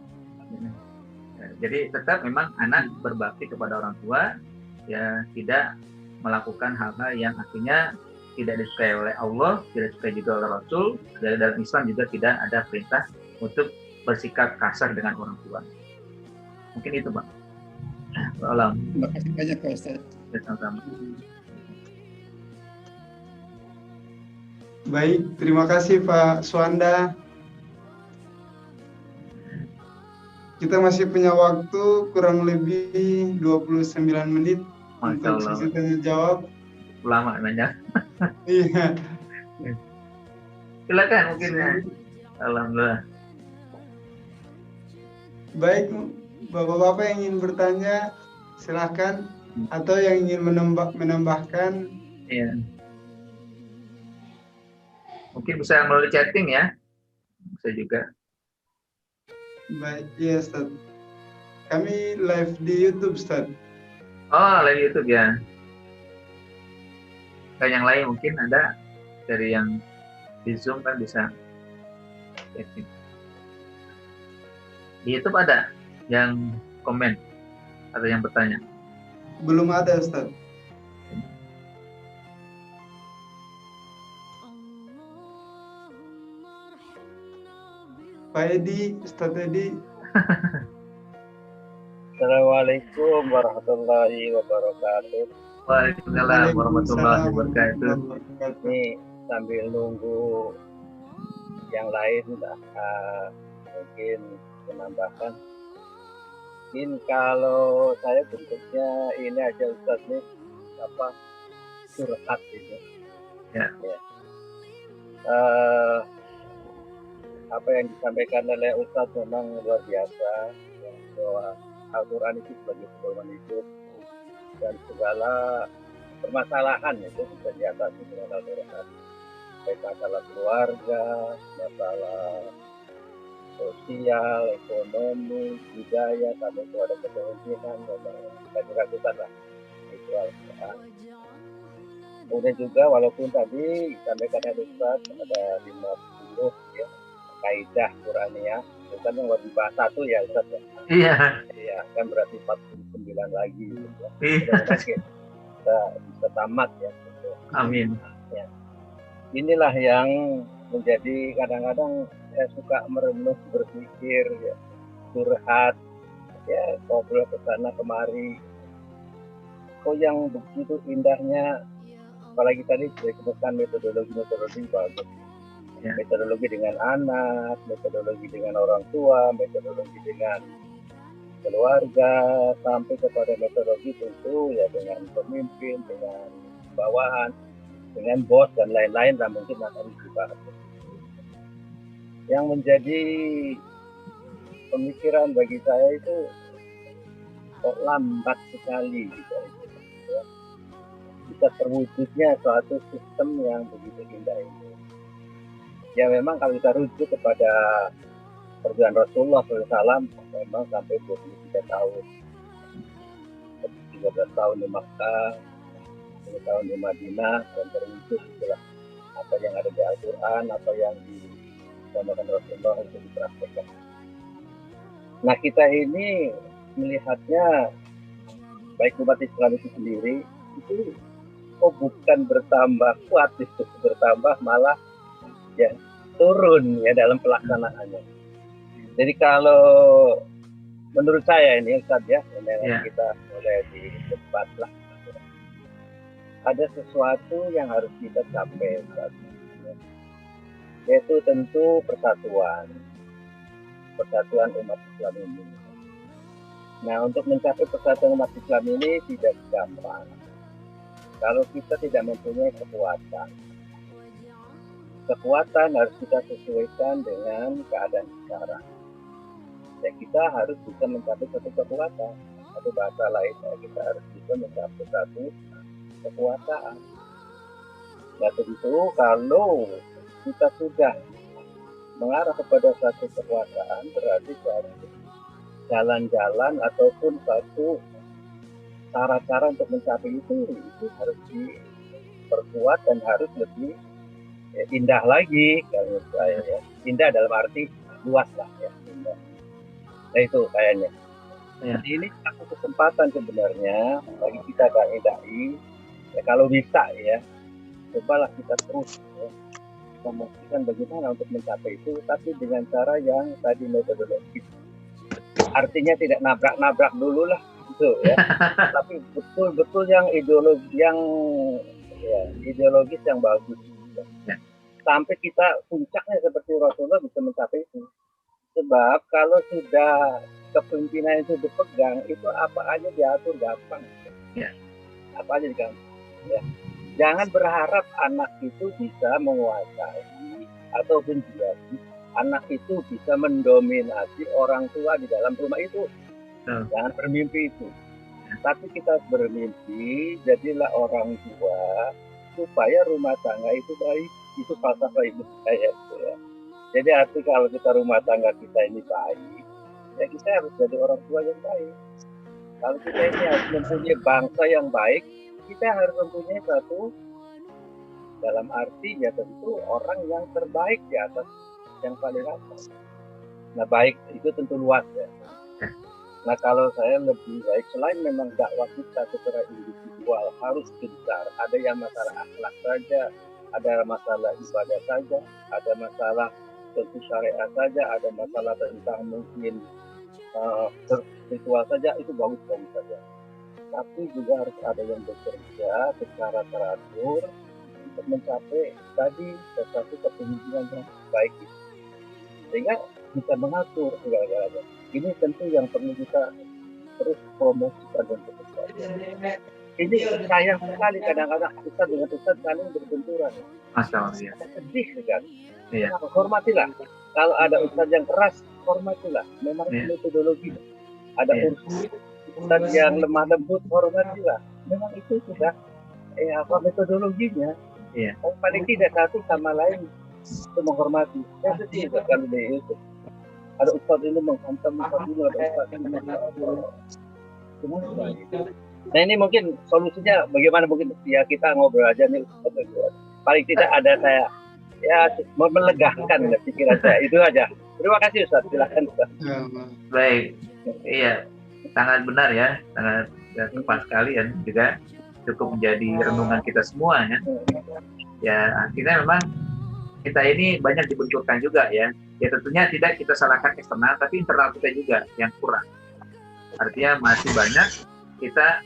Jadi tetap memang anak berbakti kepada orang tua ya, tidak melakukan hal-hal yang akhirnya tidak disukai oleh Allah, tidak disukai juga oleh Rasul. Dari dalam Islam juga tidak ada perintah untuk bersikap kasar dengan orang tua. Mungkin itu, Pak. Salam. Terima kasih banyak Pak Ustaz. Sama-sama. Baik, terima kasih Pak Suanda. Kita masih punya waktu kurang lebih 29 menit untuk sesi tanya jawab. Lama banyak. Iya. Silakan mungkin ya. Alhamdulillah. Baik, Bapak-bapak yang ingin bertanya silakan, atau yang ingin menambahkan. Iya. Mungkin bisa melalui chatting ya. Bisa juga. Baik, iya Ustaz. Kami live di YouTube, Ustaz. Oh, live YouTube ya. Dan yang lain mungkin ada dari yang di Zoom kan bisa. Di YouTube ada yang komen atau yang bertanya? Belum ada, Ustaz. Pak Edi, Ustaz Edi. Assalamualaikum warahmatullahi wabarakatuh. Waalaikumsalam warahmatullahi wabarakatuh. Ini sambil nunggu yang lain, mungkin menambahkan. Mungkin kalau saya bentuknya ini aja Ustaz nih, curhat ini. Ya. Apa yang disampaikan oleh Ustaz memang luar biasa, bahwa Al-Quran itu sebagai pedoman hidup dan segala permasalahan itu bisa diatasi dengan Al-Quran. Baik masalah keluarga, masalah sosial, ekonomi, budaya, sampai kepada kepemimpinan, dan keraguan lah itu Al-Quran. Kemudian juga walaupun tadi disampaikan oleh Ustaz ada 50 ya kaidah Qur'aniyah, itu kan yang baru dibahas 1 ya Ustaz ya. Iya, kan berarti 49 lagi gitu ya. Kita bisa tamat ya. Gitu. Amin. Ya. Inilah yang menjadi kadang-kadang saya suka merenung, berpikir, ya, curhat, ya, ngobrol ke sana kemari. Kok yang begitu indahnya, apalagi tadi disebutkan metodologi bagus. Ya. Metodologi dengan anak, metodologi dengan orang tua, metodologi dengan keluarga, sampai kepada metodologi tentu ya dengan pemimpin, dengan bawahan, dengan bos dan lain-lain, dan mungkin akan dibahas. Yang menjadi pemikiran bagi saya itu kok lambat sekali gitu, ya. Bisa terwujudnya suatu sistem yang begitu indah ini. Ya memang kalau kita rujuk kepada perjalanan Rasulullah SAW, memang sampai 23 tahun, 13 tahun di Makkah, 10 tahun di Madinah, dan terwujud itulah apa yang ada di Al-Quran, apa yang disampaikan Rasulullah itu dipraktekkan. Nah kita ini melihatnya, baik umat Islam itu sendiri, itu bukan bertambah kuat, itu bertambah malah ya turun ya dalam pelaksanaannya. Jadi kalau menurut saya ini Ustaz ya, kita mulai di debat lah. Ada sesuatu yang harus kita capai Ustaz, yaitu tentu persatuan umat Islam ini. Nah untuk mencapai persatuan umat Islam ini tidak gampang kalau kita tidak mempunyai kekuatan harus kita sesuaikan dengan keadaan sekarang. Ya kita harus bisa mencapai satu kekuatan, atau bahasa lainnya kita harus bisa mencapai satu kekuasaan. Nah tentu kalau kita sudah mengarah kepada satu kekuasaan, berarti suatu jalan-jalan ataupun satu cara-cara untuk mencapai itu harus diperkuat dan harus lebih indah lagi kalau saya ya. Indah dalam arti luas lah ya, indah. Nah itu kayaknya. Ya. Jadi ini satu kesempatan sebenarnya bagi kita dai ya, kalau bisa ya, cobalah kita terus ya, memastikan bagaimana untuk mencapai itu, tapi dengan cara yang tadi metodologis. Artinya tidak nabrak-nabrak dulu lah gitu ya. Tapi betul-betul yang ideologis yang bagus. Sampai kita puncaknya seperti Rasulullah bisa mencapai itu. Sebab kalau sudah kepemimpinan itu dipegang, itu apa aja diatur gampang. Ya. Apa aja digampang. Ya. Jangan berharap anak itu bisa menguasai ataupun jadi anak itu bisa mendominasi orang tua di dalam rumah itu. Jangan bermimpi itu. Tapi kita bermimpi jadilah orang tua supaya rumah tangga itu baik. Itu falsafah hidup saya itu ya. Jadi arti kalau kita rumah tangga kita ini baik, ya kita harus jadi orang tua yang baik. Kalau kita ini harus mempunyai bangsa yang baik, kita harus mempunyai satu, dalam arti ya tentu orang yang terbaik di atas yang paling atas. Nah baik itu tentu luas ya. Nah kalau saya lebih baik, selain memang dakwah kita secara individual harus gencar, ada yang masalah akhlak saja, ada masalah ibadah saja, ada masalah tentu syariat saja, ada masalah tentang mungkin spiritual saja, itu bagus-bagus saja. Tapi juga harus ada yang bekerja secara teratur untuk mencapai tadi sesuatu kepemimpinan yang baik itu. Sehingga bisa mengatur segala-galanya. Ini tentu yang perlu kita terus promosikan dan teruskan. Ini sayang sekali kadang-kadang ustaz dengan ustaz saling berbenturan. Masya Allah. Ya. Sedih sekali. Iya. Nah, hormatilah. Kalau ada ustaz yang keras, hormatilah. Memang itu metodologi. Ada ustaz yang lemah lembut, hormatilah. Memang itu sudah metodologinya. Iya. Paling tidak satu sama lain itu menghormati. Yang ketiga kalau dia itu ada ustaz ini menghantam ustaz ini, ada ustaz ini nah ini mungkin solusinya bagaimana, mungkin ya kita ngobrol aja nih ustaz. Paling tidak ada saya ya melegakan pikiran saya, itu aja. Terima kasih ustaz, silakan ustaz. Baik, iya sangat benar ya, sangat tepat sekali ya, juga cukup menjadi renungan kita semua ya. Ya akhirnya memang kita ini banyak dibenturkan juga ya. Ya tentunya tidak kita salahkan eksternal, tapi internal kita juga yang kurang. Artinya masih banyak kita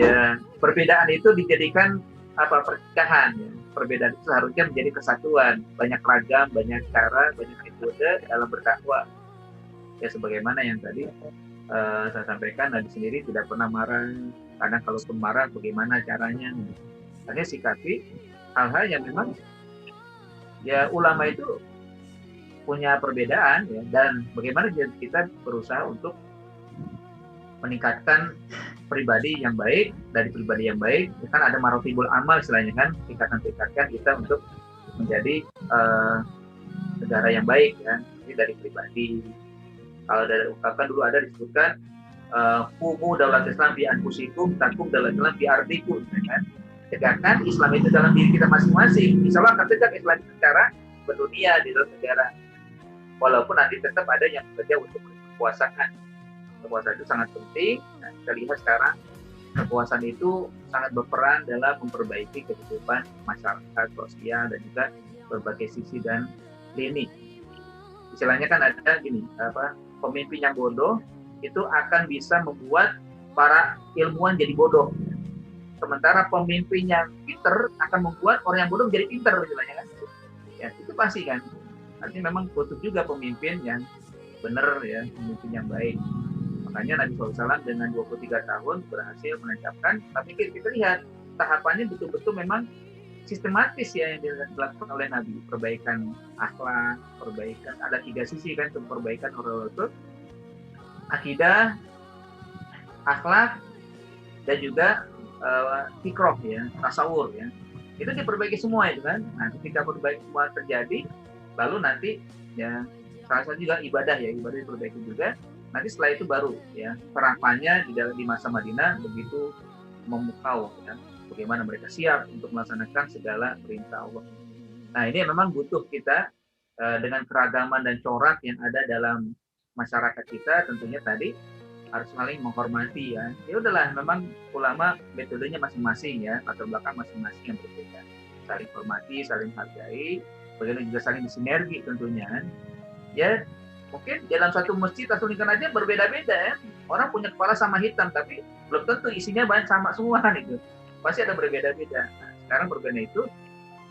ya, perbedaan itu dijadikan perpecahan ya. Perbedaan itu seharusnya menjadi kesatuan, banyak ragam, banyak cara, banyak metode dalam berdakwah. Ya sebagaimana yang tadi saya sampaikan, Nabi sendiri tidak pernah marah. Kadang kalaupun marah bagaimana caranya. Artinya sikapi hal-hal yang memang ya ulama itu punya perbedaan ya, dan bagaimana kita berusaha untuk meningkatkan pribadi yang baik dari pribadi yang baik. Kan ada marotibul amal istilahnya kan, tingkatkan kita untuk menjadi negara yang baik ya. Ini dari pribadi. Kalau dari ungkapan dulu ada disebutkan kumu daulat Islam bi anfusikum takum daulat Islam bi ardikum kan. Tegakkan Islam itu dalam diri kita masing-masing. Insya Allah akan tegak Islam secara berdunia di dalam negara. Walaupun nanti tetap ada yang bekerja untuk kekuasaan. Kekuasaan itu sangat penting. Nah, kita lihat sekarang kekuasaan itu sangat berperan dalam memperbaiki kehidupan masyarakat, sosial, dan juga berbagai sisi dan lini. Istilahnya kan ada gini, pemimpin yang bodoh itu akan bisa membuat para ilmuwan jadi bodoh. Sementara pemimpin yang pinter akan membuat orang yang bodoh menjadi pinter, istilahnya kan. Ya, itu pasti kan. Artinya memang butuh juga pemimpin yang benar ya, pemimpin yang baik. Makanya Nabi SAW dengan 23 tahun berhasil menancapkan, tapi kita lihat tahapannya betul-betul memang sistematis ya yang dilakukan oleh Nabi. Perbaikan akhlak, perbaikan, ada 3 sisi kan, perbaikan orang itu, akidah, akhlak, dan juga fikroh ya, tasawur ya. Itu diperbaiki semua itu kan. Nah, ketika perbaiki semua terjadi, lalu nanti ya salah satu juga ibadah ya, ibadah diperbaiki juga. Nanti setelah itu baru ya terapannya di masa Madinah begitu memukau ya, bagaimana mereka siap untuk melaksanakan segala perintah Allah. Nah, ini memang butuh kita dengan keragaman dan corak yang ada dalam masyarakat kita, tentunya tadi harus saling menghormati ya. Ya udahlah, memang ulama metodenya masing-masing ya, latar belakang masing-masing yang berbeda. Saling hormati, saling hargai, bagaimana juga saling bersinergi tentunya. Ya mungkin dalam satu masjid atau lingkungan aja berbeda-beda ya. Orang punya kepala sama hitam, tapi belum tentu isinya banyak sama semua kan itu. Pasti ada berbeda-beda. Nah, sekarang berbeda itu,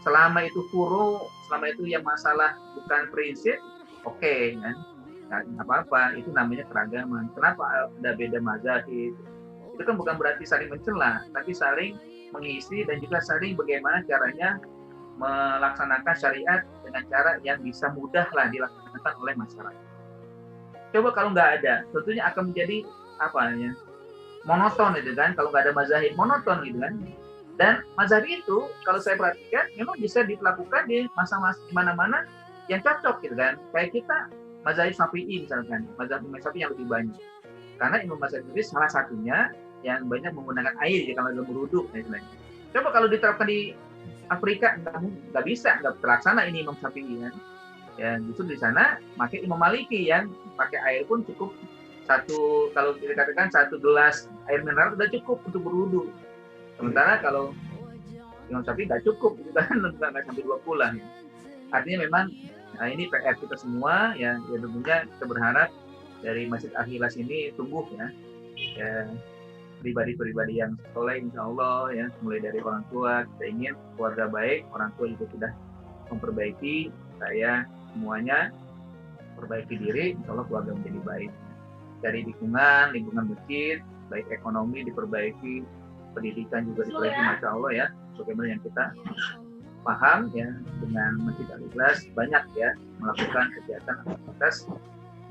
selama itu furu, selama itu yang masalah bukan prinsip, oke kan. Nah, apa-apa, itu namanya keragaman. Kenapa ada beda mazhab? Itu kan bukan berarti saling mencela, tapi saling mengisi dan juga saling bagaimana caranya melaksanakan syariat dengan cara yang bisa mudahlah dilaksanakan oleh masyarakat. Coba kalau nggak ada, tentunya akan menjadi monoton itu kan. Kalau nggak ada mazhab, monoton gitu kan. Dan mazhab itu kalau saya perhatikan memang bisa dilakukan di masa-masa di mana-mana yang cocok gitu kan. Kayak kita mazhab Syafi'i misalkan, mazhab Imam Syafi'i yang lebih banyak. Karena Imam Syafi'i salah satunya yang banyak menggunakan air ya kalau dalam berwudu istilahnya. Coba kalau diterapkan di Afrika nggak bisa, nggak terlaksana ini Imam Syafi'i kan. Ya justru di sana pakai Imam Maliki yang pakai air pun cukup satu, kalau kita katakan 1 gelas air mineral sudah cukup untuk berwudu. Sementara kalau Imam Syafi'i nggak cukup, kan nggak sampai 2 bulan. Ya. Artinya memang ini PR kita semua ya tentunya kita berharap dari Masjid Al-Ikhlas ini tumbuh ya pribadi-pribadi yang soleh insya Allah ya, mulai dari orang tua. Kita ingin keluarga baik, orang tua juga sudah memperbaiki, saya semuanya perbaiki diri, insya Allah keluarga menjadi baik. Dari lingkungan masjid, baik ekonomi diperbaiki, pendidikan juga diperbaiki, masya Allah ya. Bagaimana yang kita paham ya, dengan Masjid Al-Ikhlas banyak ya melakukan kegiatan aktivitas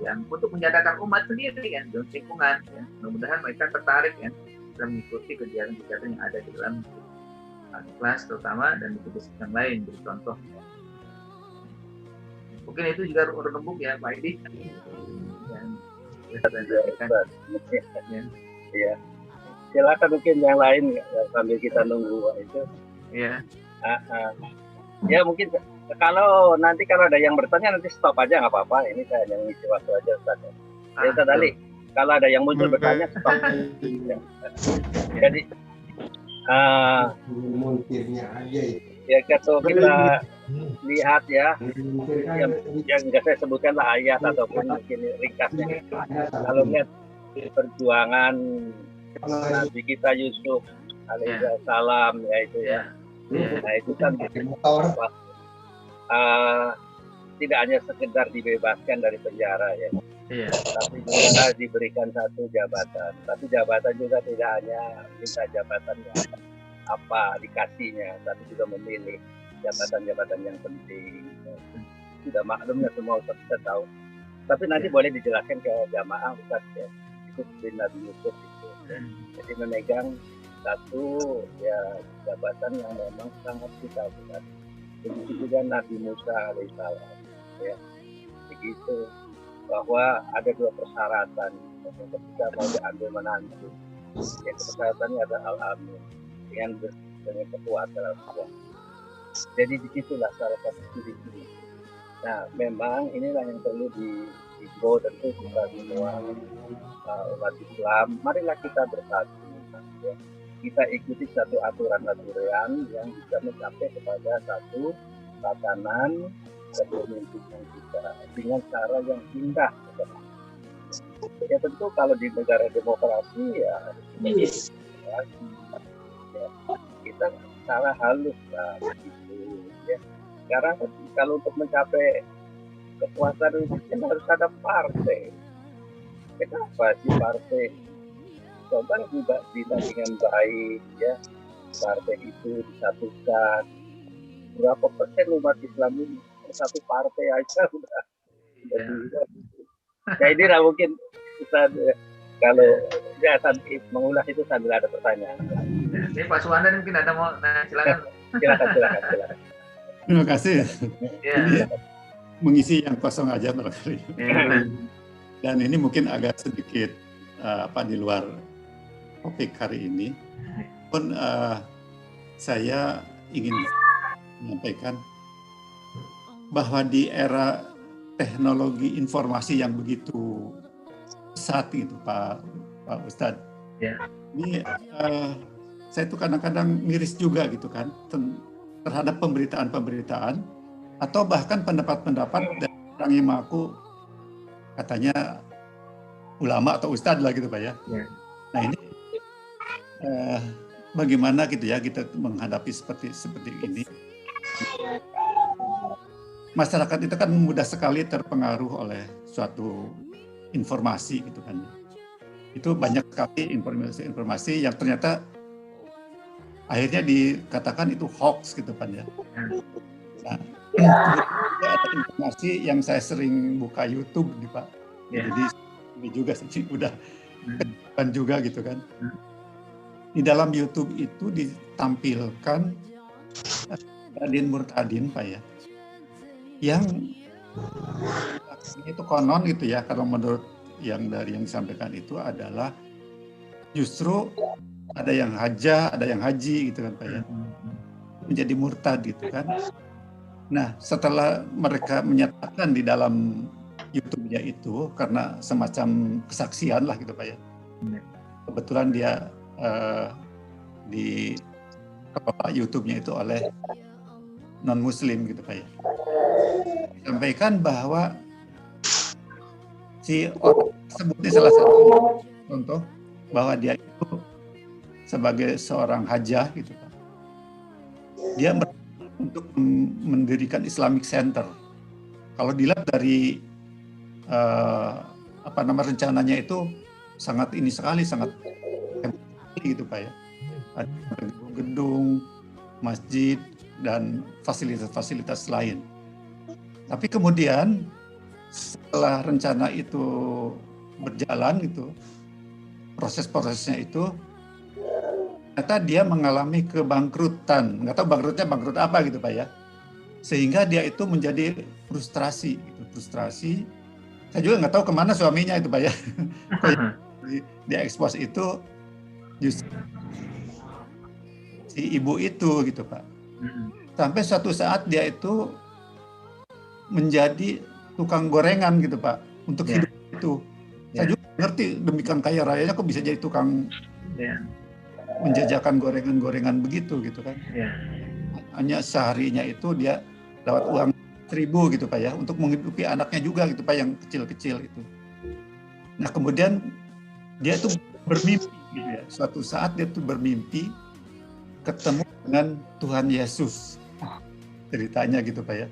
yang untuk menjadikan umat sendiri kan, dalam lingkungan ya. Mudah-mudahan mereka tertarik ya dan mengikuti kegiatan-kegiatan yang ada di dalam kelas terutama dan di kegiatan yang lain, beri contoh. Mungkin itu juga rembuk ya Pak Edi. Ya. Silakan mungkin yang lain ya, sambil kita nunggu itu. Iya. Ya mungkin kalau ada yang bertanya nanti stop aja nggak apa-apa. Ini saya yang ngisi waktu aja Ustaz. Ya Ustaz Ali, kalau ada yang muncul bertanya stop. Ya. Jadi ya kalau kita lihat ya yang nggak saya sebutkan lah ayat ataupun mungkin ringkasnya. Kalau lihat perjuangan Nabi kita Yusuf alaihissalam ya itu ya. Nah itu kan tidak hanya sekedar dibebaskan dari penjara ya, tapi juga diberikan satu jabatan. Tapi jabatan juga tidak hanya minta jabatannya apa dikasihnya, tapi juga memilih jabatan-jabatan yang penting. Sudah maklumnya semua Ustaz kita tahu. Tapi nanti boleh dijelaskan ke jamaah Ustaz ya. Itu seperti Nabi Yusuf itu. Jadi memegang satu ya jabatan yang memang sangat vital. Begitu juga Nabi Musa alaihissalam ya. Begitu bahwa ada 2 persyaratan ketika mau diambil menantu. Yang persyaratannya ada al-amin dengan kekuatan Allah. Jadi disitulah salah satu ciri-ciri. Nah, memang inilah yang perlu dihimbau tentu kita semua umat Islam. Marilah kita bersatu. Ya. Kita ikuti satu aturan-aturan yang bisa mencapai kepada satu tatanan kepemimpinan kita dengan cara yang indah. Ya tentu kalau di negara demokrasi ya kita secara halus lah begitu ya. Sekarang kalau untuk mencapai kekuasaan itu kan harus ada partai. Kenapa sih partai? Coba juga bisa dengan baik ya, partai itu disatukan. Berapa persen umat Islam ini satu partai aja udah. Ya ini lah mungkin Ustaz kalau ya mengulas itu sambil ada pertanyaan. Ini Pak Suwandan mungkin ada mau silakan. Silakan. Terima kasih. Ya. Ini mengisi yang kosong aja barangkali. Dan ini mungkin agak sedikit di luar topik hari ini. Pun saya ingin menyampaikan bahwa di era teknologi informasi yang begitu pesat itu Pak Ustadz. Ya. Ini saya itu kadang-kadang miris juga gitu kan terhadap pemberitaan-pemberitaan atau bahkan pendapat-pendapat dari orang yang mengaku katanya ulama atau ustadz lah gitu Pak ya. Nah ini bagaimana gitu ya kita menghadapi seperti ini. Masyarakat itu kan mudah sekali terpengaruh oleh suatu informasi gitu kan. Itu banyak sekali informasi yang ternyata akhirnya dikatakan itu hoax gitu kan ya. Nah, ada informasi yang saya sering buka YouTube nih Pak. Jadi ini juga udah kan juga gitu kan. Di dalam YouTube itu ditampilkan Raden Murtadin Pak ya, yang itu konon gitu ya, kalau menurut yang dari yang disampaikan itu adalah justru ada yang haja, ada yang haji gitu kan Pak ya, menjadi murtad gitu kan. Nah setelah mereka menyatakan di dalam YouTube-nya itu karena semacam kesaksian lah gitu Pak ya. Kebetulan dia di YouTube-nya itu oleh non-Muslim gitu Pak ya. Sampaikan bahwa si orang tersebut ini salah satu contoh bahwa dia itu sebagai seorang hajah gitu Pak. Dia untuk mendirikan Islamic Center. Kalau dilihat dari rencananya itu sangat ini sekali, sangat gitu Pak ya. Ada gedung, masjid dan fasilitas-fasilitas lain. Tapi kemudian setelah rencana itu berjalan gitu, proses-prosesnya itu ternyata dia mengalami kebangkrutan. Nggak tahu bangkrut apa gitu Pak ya. Sehingga dia itu menjadi frustrasi gitu, frustrasi. Saya juga nggak tahu kemana suaminya itu Pak ya. Dia ekspos itu justru si ibu itu gitu Pak. Sampai suatu saat dia itu menjadi tukang gorengan gitu Pak untuk hidup itu. Saya juga ngerti demikian kaya rayanya kok bisa jadi tukang menjajakan gorengan-gorengan begitu gitu kan. Hanya seharinya itu dia dapat uang 1.000 gitu Pak ya untuk menghidupi anaknya juga gitu Pak yang kecil-kecil itu. Nah kemudian dia tuh bermimpi gitu ya. Suatu saat dia tuh bermimpi ketemu dengan Tuhan Yesus. Ceritanya gitu Pak ya.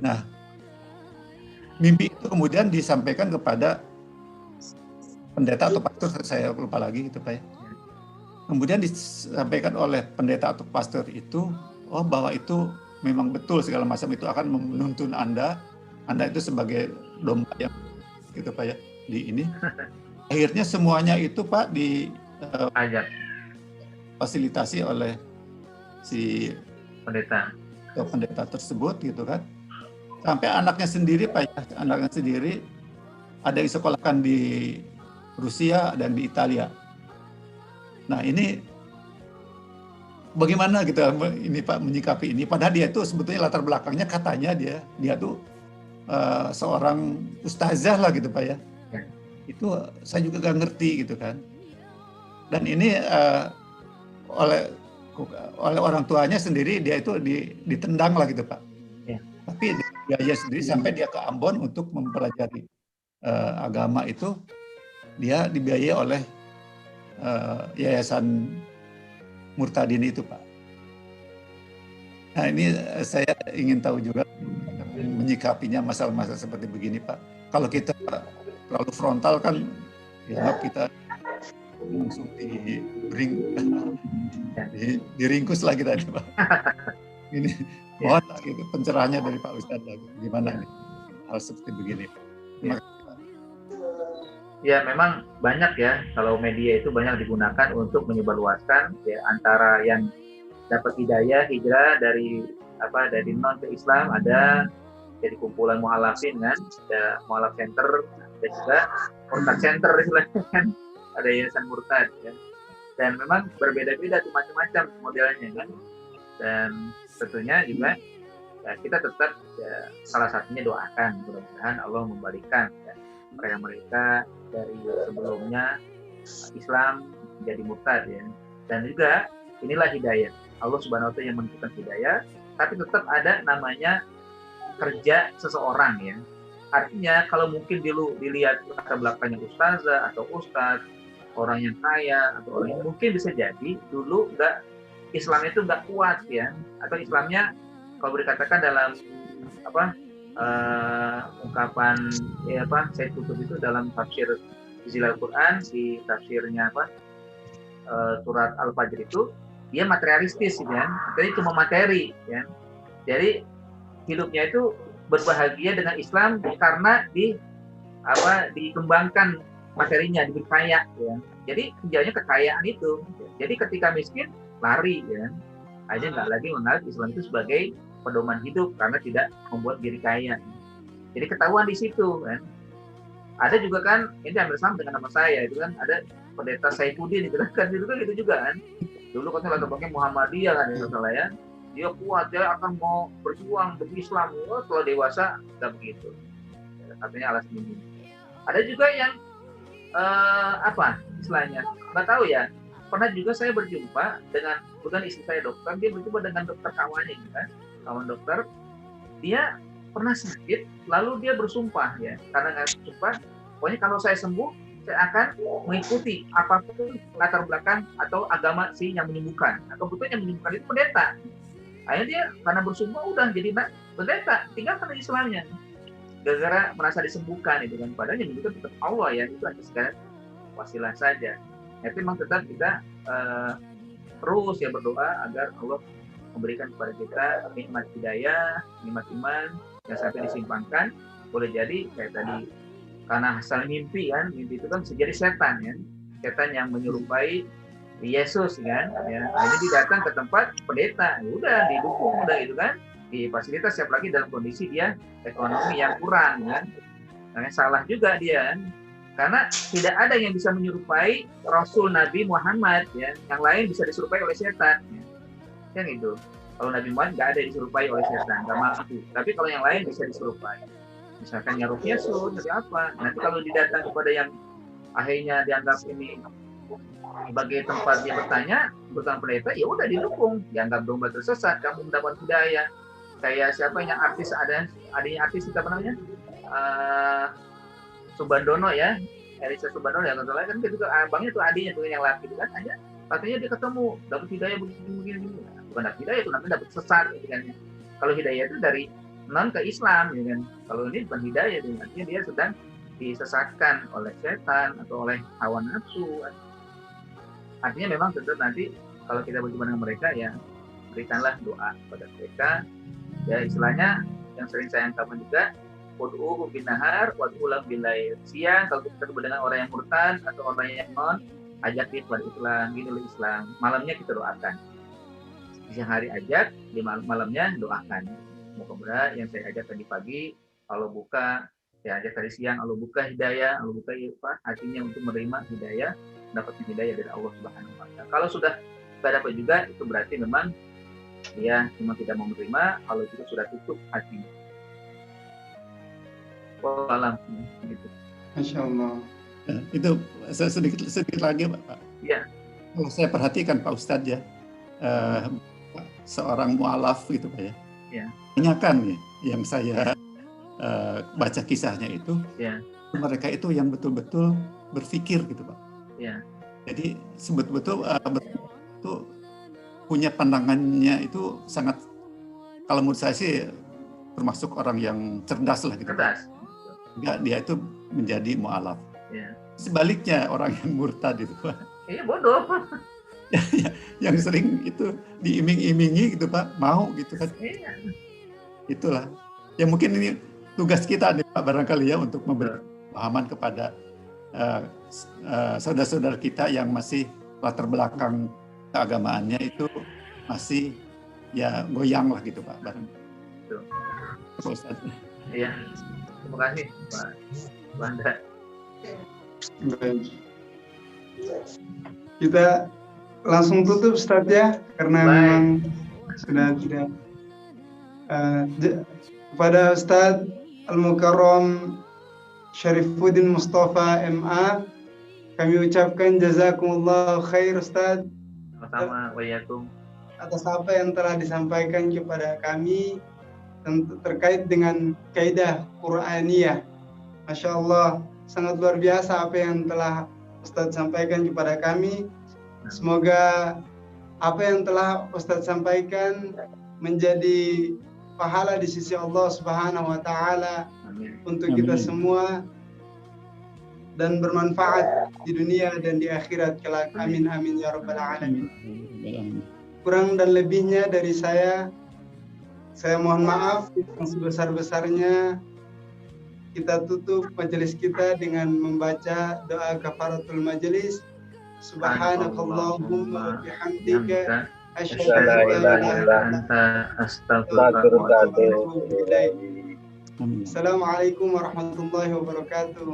Nah, mimpi itu kemudian disampaikan kepada pendeta atau pastor, saya lupa lagi gitu Pak ya. Kemudian disampaikan oleh pendeta atau pastor itu, bahwa itu memang betul segala macam itu akan menuntun Anda itu sebagai domba yang gitu Pak ya, di ini. Akhirnya semuanya itu Pak fasilitasi oleh si pendeta tersebut gitu kan. Sampai anaknya sendiri Pak ya, anaknya sendiri ada yang disekolahkan di Rusia dan di Italia. Nah ini bagaimana kita ini Pak menyikapi ini? Padahal dia itu sebetulnya latar belakangnya katanya dia tuh seorang ustazah lah gitu Pak ya. Itu saya juga gak ngerti gitu kan. Dan ini oleh orang tuanya sendiri dia itu ditendang lah gitu Pak. Tapi dia sendiri sampai dia ke Ambon untuk mempelajari agama itu, dia dibiayai oleh Yayasan Murtadin itu Pak. Nah ini saya ingin tahu juga menyikapinya masalah-masalah seperti begini Pak. Kalau kita terlalu frontal kan dianggap kita langsung diringkus lagi tadi Pak. Ini mohon gitu pencerahannya dari Pak Ustadz lagi. Gimana nih hal seperti begini Pak? Ya memang banyak ya, kalau media itu banyak digunakan untuk menyebarluaskan ya, antara yang dapat hidayah hijrah dari non ke Islam, ada jadi kumpulan mualafin kan, ada mualaf center, ada juga murtad center istilahnya kan, ada yayasan murtad ya. Dan memang berbeda-beda tuh macam-macam modelnya kan. Dan tentunya juga ya, kita tetap ya, salah satunya doakan mudah-mudahan Allah membalikan ya, mereka dari sebelumnya Islam menjadi murtad ya. Dan juga inilah hidayah. Allah Subhanahu wa taala yang menentukan hidayah, tapi tetap ada namanya kerja seseorang ya. Artinya kalau mungkin dilihat latar belakangnya ustazah atau ustaz, orang yang kaya atau orang yang mungkin bisa jadi dulu Islam itu nggak kuat ya, atau Islamnya kalau dikatakan dalam ungkapan Said Qutb itu dalam tafsir Zilal Quran di tafsirnya surat Al-Fajr itu dia materialistis ya, jadi cuma materi ya. Jadi hidupnya itu berbahagia dengan Islam karena dikembangkan materinya, diberi kaya ya. Jadi tujuannya kekayaan itu. Jadi ketika miskin lari ya, aja nggak lagi menganggap Islam itu sebagai pedoman hidup karena tidak membuat diri kaya. Jadi ketahuan di situ kan. Ada juga kan, ini hampir sama dengan nama saya, itu kan ada pendeta Saifuddin itu kan itu juga kan. Dulu katanya latar belakangnya Muhammadiyah kan ya salah ya. Dia kuat, dia akan mau berjuang demi Islam. Kalau dewasa nggak begitu. Katanya alasan ini. Ada juga yang apa istilahnya? Nggak tahu ya. Pernah juga saya berjumpa dengan, bukan istri saya dokter, dia berjumpa dengan dokter kawannya kan, kawan dokter. Dia pernah sakit, lalu dia bersumpah ya, karena nggak bersumpah, pokoknya kalau saya sembuh, saya akan mengikuti apapun latar belakang atau agama si yang menyembuhkan. Nah, kebetulan yang menyembuhkan itu pendeta. Akhirnya dia karena bersumpah udah jadi pendeta, tinggalkan Islamnya. Gara-gara merasa disembuhkan itu kan, padahal yang menyembuhkan tetap Allah ya, itu hanya sekedar wasilah saja. Tapi memang tetap kita terus ya berdoa agar Allah memberikan kepada kita nikmat hidayah, nikmat iman yang sampai disimpangkan. Boleh jadi kayak tadi karena asal mimpi kan, mimpi itu kan bisa jadi setan ya, setan yang menyerupai Yesus kan ya. Ini didatang ke tempat pendeta, ya udah didukung udah gitu kan, di fasilitas, siap lagi dalam kondisi dia ekonomi yang kurang kan. Nah, salah juga dia kan, karena tidak ada yang bisa menyerupai Rasul Nabi Muhammad ya, yang lain bisa diserupai oleh setan ya. Kan itu. Kalau Nabi Muhammad nggak ada yang diserupai oleh setan, nggak mampu. Tapi kalau yang lain bisa diserupai. Misalkan yang rukyah sun, atau apa. Nanti kalau didatang kepada yang akhirnya dianggap ini sebagai tempat dia bertanya, bukan pendeta, ya udah didukung. Dianggap domba tersesat, kamu mendapat hidayah. Kayak siapa yang artis, adanya artis kita apa namanya? Subandono ya, Elisa Subandono ya, kalau kan dia juga abangnya tuh adiknya tuh yang laki itu kan aja. Katanya dia ketemu dapat hidayah begini. Bukan dapat hidayah itu, nanti dapat sesat gitu kan. Kalau hidayah itu dari non ke Islam gitu kan. Kalau ini bukan hidayah, artinya dia sedang disesatkan oleh setan atau oleh hawa nafsu. Artinya memang tetap nanti kalau kita berjumpa dengan mereka ya berikanlah doa kepada mereka. Ya istilahnya yang sering saya angkatkan juga, ud'u bin nahar wad'u bilail. Siang kalau kita bertemu dengan orang yang murtad atau orang yang non, ajak dia kepada Islam, gini loh Islam. Malamnya kita doakan. Di siang hari ajak, di malamnya doakan. Semoga yang saya ajak tadi pagi, kalau buka, saya ajak tadi siang, Allah buka hidayah, Allah buka hatinya untuk menerima hidayah, dapat hidayah dari Allah Subhanahu wa Ta'ala. Kalau sudah tidak dapat juga, itu berarti memang dia cuma tidak mau menerima, kalau juga sudah tutup hatinya. Wallahualam gitu. Masya Allah. Itu sedikit lagi Pak. Ya. Kalau saya perhatikan Pak Ustadz ya, seorang mu'alaf gitu Pak ya. Ya. Kebanyakan ya yang saya baca kisahnya itu, ya. Mereka itu yang betul-betul berpikir gitu Pak. Ya. Jadi betul-betul punya pandangannya itu sangat, kalau menurut saya sih termasuk orang yang cerdas lah gitu. Cerdas. Enggak, dia itu menjadi mu'alaf. Ya. Sebaliknya orang yang murtad itu Pak. Iya bodoh. Yang sering itu diiming-imingi gitu Pak, mau gitu kan. Iya. Itulah. Ya mungkin ini tugas kita nih Pak barangkali ya untuk memberi pemahaman kepada saudara-saudara kita yang masih latar belakang keagamaannya itu masih ya goyang lah gitu Pak barangkali. Iya. Terima kasih Pak Wanda. Baik. Kita langsung tutup Ustaz ya, karena memang sudah tidak. Kepada Ustaz Al-Mukarram Syarifuddin Mustafa MA, kami ucapkan jazakumullah khair Ustaz. Sama-sama, wa'alaikum. Atas apa yang telah disampaikan kepada kami terkait dengan kaidah Qur'aniyah. Masya Allah, sangat luar biasa apa yang telah Ustaz sampaikan kepada kami. Semoga apa yang telah Ustaz sampaikan menjadi pahala di sisi Allah Subhanahu wa Ta'ala untuk kita semua dan bermanfaat di dunia dan di akhirat kelak. Amin amin ya rabbal alamin. Kurang dan lebihnya dari saya mohon maaf. Yang sebesar-besarnya kita tutup majelis kita dengan membaca doa kafaratul majelis. Subhanakallahumma bihamdika asyhadu an la ilaha illa anta astaghfiruka wa atubu ilaik. Assalamualaikum warahmatullahi wabarakatuh.